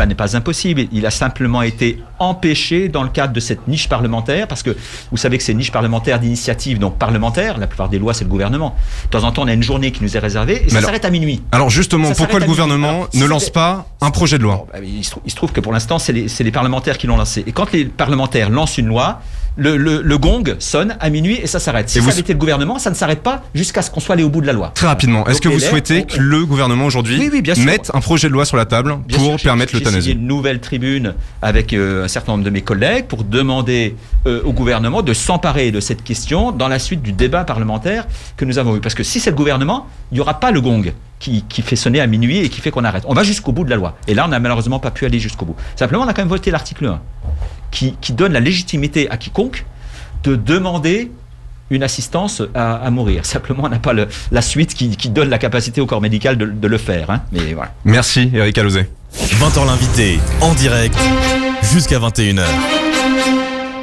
D: n'est pas impossible. Il a simplement été empêché dans le cadre de cette niche parlementaire, parce que vous savez que c'est une niche parlementaire d'initiative, donc parlementaire. La plupart des lois, c'est le gouvernement. De temps en temps, on a une journée qui nous est réservée et ça s'arrête à minuit.
G: Alors justement, pourquoi le gouvernement ne lance pas un projet de loi ?
D: Il se trouve que pour l'instant, c'est les parlementaires qui l'ont lancé. Et quand les parlementaires lancent une loi, le gong sonne à minuit et ça s'arrête. Si ça avait été le gouvernement, ça ne s'arrête pas jusqu'à ce qu'on soit allé au bout de la loi.
G: Très rapidement, est-ce que vous souhaitez que le gouvernement aujourd'hui mette un projet de loi sur la table pour permettre l'euthanasie ?
D: J'ai signé une nouvelle tribune avec un certain nombre de mes collègues pour demander au gouvernement de s'emparer de cette question dans la suite du débat parlementaire que nous avons eu. Parce que si c'est le gouvernement, il n'y aura pas le gong qui fait sonner à minuit et qui fait qu'on arrête. On va jusqu'au bout de la loi. Et là, on n'a malheureusement pas pu aller jusqu'au bout. Simplement, on a quand même voté l'article 1 qui donne la légitimité à quiconque de demander une assistance à mourir. Simplement, on n'a pas la suite qui donne la capacité au corps médical de le faire. Hein. Mais voilà.
G: Merci, Éric Alauzet.
A: 20h l'invité, en direct, jusqu'à 21h.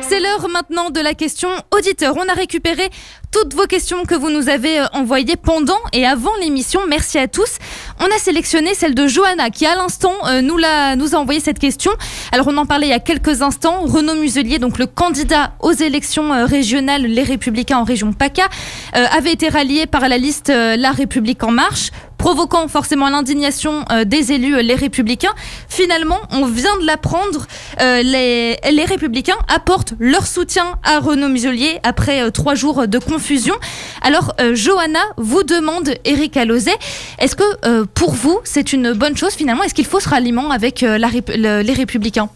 B: C'est l'heure maintenant de la question auditeur. On a récupéré toutes vos questions que vous nous avez envoyées pendant et avant l'émission. Merci à tous. On a sélectionné celle de Johanna qui à l'instant nous a envoyé cette question. Alors on en parlait il y a quelques instants. Renaud Muselier, donc le candidat aux élections régionales Les Républicains en région PACA, avait été rallié par la liste La République En Marche, provoquant forcément l'indignation des élus Les Républicains. Finalement, on vient de l'apprendre, les Républicains apportent leur soutien à Renaud Muselier après 3 jours de confusion. Alors, Johanna vous demande, Éric Alauzet, est-ce que pour vous, c'est une bonne chose finalement ? Est-ce qu'il faut ce ralliement avec les Républicains ?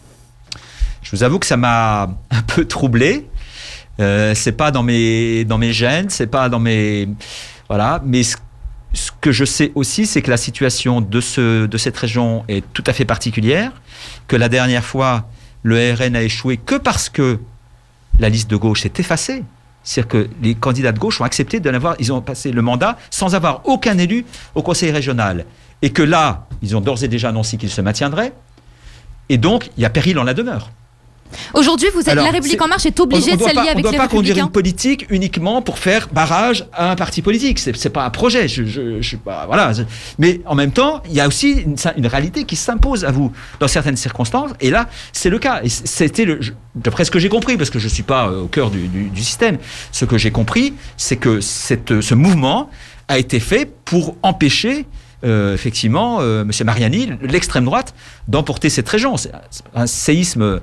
D: Je vous avoue que ça m'a un peu troublé. C'est pas dans mes gènes, c'est pas dans mes... Voilà, mais ce que je sais aussi, c'est que la situation de cette région est tout à fait particulière, que la dernière fois, le RN a échoué que parce que la liste de gauche s'est effacée. C'est-à-dire que les candidats de gauche ont accepté ils ont passé le mandat sans avoir aucun élu au conseil régional. Et que là, ils ont d'ores et déjà annoncé qu'ils se maintiendraient. Et donc, il y a péril en la demeure.
B: Aujourd'hui, La République En Marche est obligée de s'allier avec les Républicains. On ne doit pas conduire
D: une politique uniquement pour faire barrage à un parti politique. C'est pas un projet. Voilà. Mais en même temps, il y a aussi une réalité qui s'impose à vous dans certaines circonstances. Et là, c'est le cas. Et c'était d'après ce que j'ai compris, parce que je suis pas au cœur du système. Ce que j'ai compris, c'est que ce mouvement a été fait pour empêcher effectivement, M. Mariani, l'extrême droite, d'emporter cette région. C'est un séisme.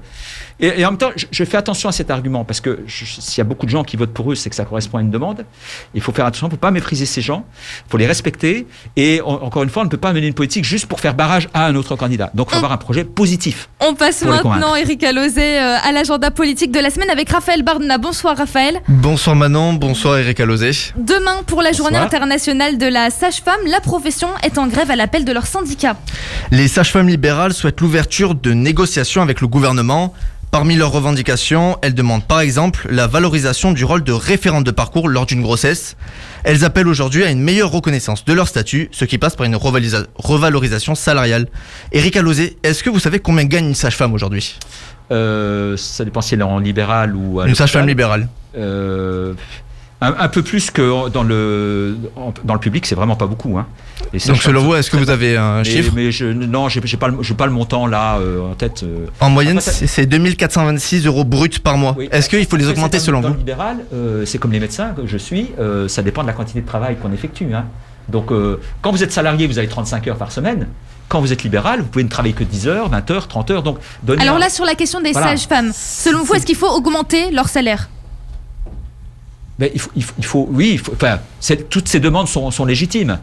D: Et en même temps, je fais attention à cet argument, parce que s'il y a beaucoup de gens qui votent pour eux, c'est que ça correspond à une demande. Il faut faire attention, il ne faut pas mépriser ces gens, il faut les respecter. Et encore une fois, on ne peut pas mener une politique juste pour faire barrage à un autre candidat. Donc il faut avoir un projet positif.
B: On passe maintenant, Éric Alauzet, à l'agenda politique de la semaine avec Raphaël Bardena. Bonsoir Raphaël.
H: Bonsoir Manon, bonsoir Éric Alauzet.
B: Demain, pour la journée internationale de la sage-femme, la profession est en grève à l'appel de leur syndicat.
H: Les sages-femmes libérales souhaitent l'ouverture de négociations avec le gouvernement. Parmi leurs revendications, elles demandent par exemple la valorisation du rôle de référente de parcours lors d'une grossesse. Elles appellent aujourd'hui à une meilleure reconnaissance de leur statut, ce qui passe par une revalorisation salariale. Éric Alauzet, est-ce que vous savez combien gagne une sage-femme aujourd'hui ?
D: Ça dépend si elle est en libéral ou à
H: une sage-femme libérale.
D: Un peu plus que dans le public, c'est vraiment pas beaucoup. Hein.
H: Donc selon vous, est-ce que vous avez un chiffre ?
D: Non, j'ai pas le montant là en tête.
H: En moyenne, c'est 2426 € bruts par mois. Oui. Est-ce qu'il faut les augmenter selon vous ?
D: Dans le libéral, c'est comme les médecins que je suis, ça dépend de la quantité de travail qu'on effectue. Hein. Donc quand vous êtes salarié, vous avez 35 heures par semaine. Quand vous êtes libéral, vous pouvez ne travailler que 10 heures, 20 heures, 30 heures. Donc,
B: alors là, sur la question des sages-femmes, selon vous, est-ce qu'il faut augmenter leur salaire ?
D: Ben, toutes ces demandes sont légitimes.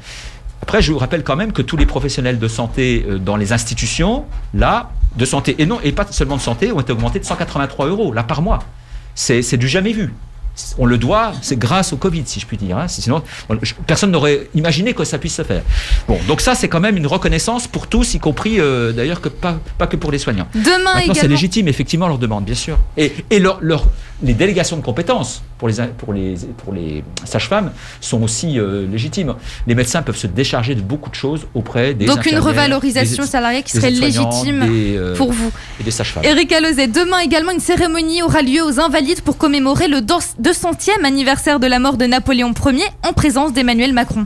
D: Après, je vous rappelle quand même que tous les professionnels de santé dans les institutions, là, de santé, et pas seulement de santé, ont été augmentés de 183 € là par mois. C'est du jamais vu. On le doit, c'est grâce au Covid, si je puis dire. Hein. Sinon, personne n'aurait imaginé que ça puisse se faire. Bon, donc ça, c'est quand même une reconnaissance pour tous, y compris d'ailleurs que pas que pour les soignants.
B: Demain également.
D: C'est légitime, effectivement, leur demande, bien sûr. Et les délégations de compétences pour les sages-femmes sont aussi légitimes. Les médecins peuvent se décharger de beaucoup de choses auprès des
B: donc une revalorisation salariale qui serait légitime pour vous.
D: Et des sages-femmes.
B: Éric Alauzet, demain également, une cérémonie aura lieu aux Invalides pour commémorer le 200e anniversaire de la mort de Napoléon Ier en présence d'Emmanuel Macron.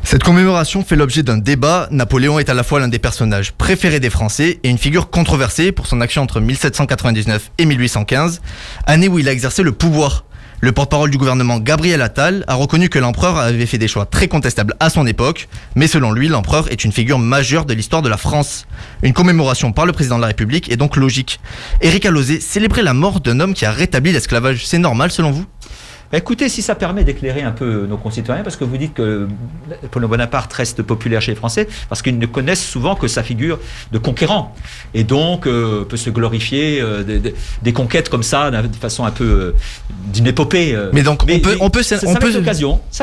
H: Cette commémoration fait l'objet d'un débat. Napoléon est à la fois l'un des personnages préférés des Français et une figure controversée pour son action entre 1799 et 1815, année où il a exercé le pouvoir. Le porte-parole du gouvernement, Gabriel Attal, a reconnu que l'empereur avait fait des choix très contestables à son époque, mais selon lui, l'empereur est une figure majeure de l'histoire de la France. Une commémoration par le président de la République est donc logique. Éric Alauzet, célébrer la mort d'un homme qui a rétabli l'esclavage, c'est normal selon vous ?
D: Écoutez, si ça permet d'éclairer un peu nos concitoyens, parce que vous dites que Napoléon Bonaparte reste populaire chez les Français, parce qu'ils ne connaissent souvent que sa figure de conquérant, et donc peut se glorifier des conquêtes comme ça, de façon un peu d'une épopée.
H: Mais donc
D: ça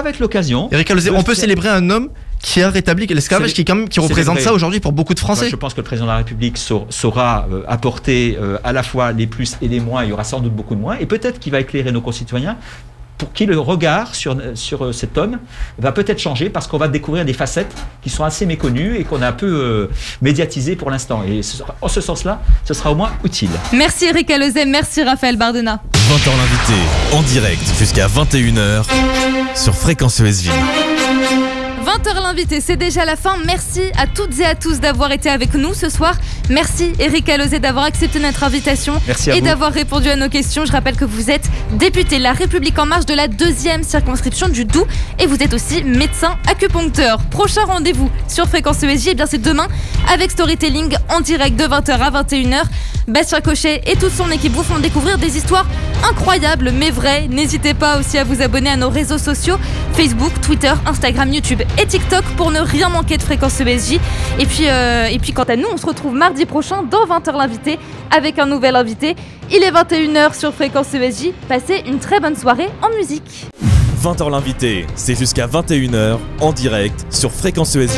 D: va être l'occasion.
H: Éric Alauzet, on peut célébrer un homme qui a rétabli l'esclavage, qui représente ça aujourd'hui pour beaucoup de Français.
D: Moi, je pense que le président de la République saura apporter à la fois les plus et les moins. Il y aura sans doute beaucoup de moins, et peut-être qu'il va éclairer nos concitoyens pour qui le regard sur cet homme va peut-être changer, parce qu'on va découvrir des facettes qui sont assez méconnues et qu'on a un peu médiatisées pour l'instant. Et en ce sens-là, ce sera au moins utile.
B: Merci Éric Alauzet, merci Raphaël Bardena.
A: 20h l'invité, en direct jusqu'à 21h sur Fréquence ESJ.
B: 20h l'invité, c'est déjà la fin. Merci à toutes et à tous d'avoir été avec nous ce soir. Merci Éric Alauzet d'avoir accepté notre invitation et d'avoir répondu à nos questions. Je rappelle que vous êtes député La République En Marche de la 2e circonscription du Doubs et vous êtes aussi médecin acupuncteur. Prochain rendez-vous sur Fréquence ESJ, et bien c'est demain avec Storytelling en direct de 20h à 21h. Bastien Cochet et toute son équipe vous font découvrir des histoires incroyables mais vraies. N'hésitez pas aussi à vous abonner à nos réseaux sociaux Facebook, Twitter, Instagram, YouTube et TikTok pour ne rien manquer de Fréquence ESJ. Et puis quant à nous, on se retrouve mardi prochain dans 20h l'invité avec un nouvel invité. Il est 21h sur Fréquence ESJ. Passez une très bonne soirée en musique.
A: 20h l'invité, c'est jusqu'à 21h en direct sur Fréquence ESJ.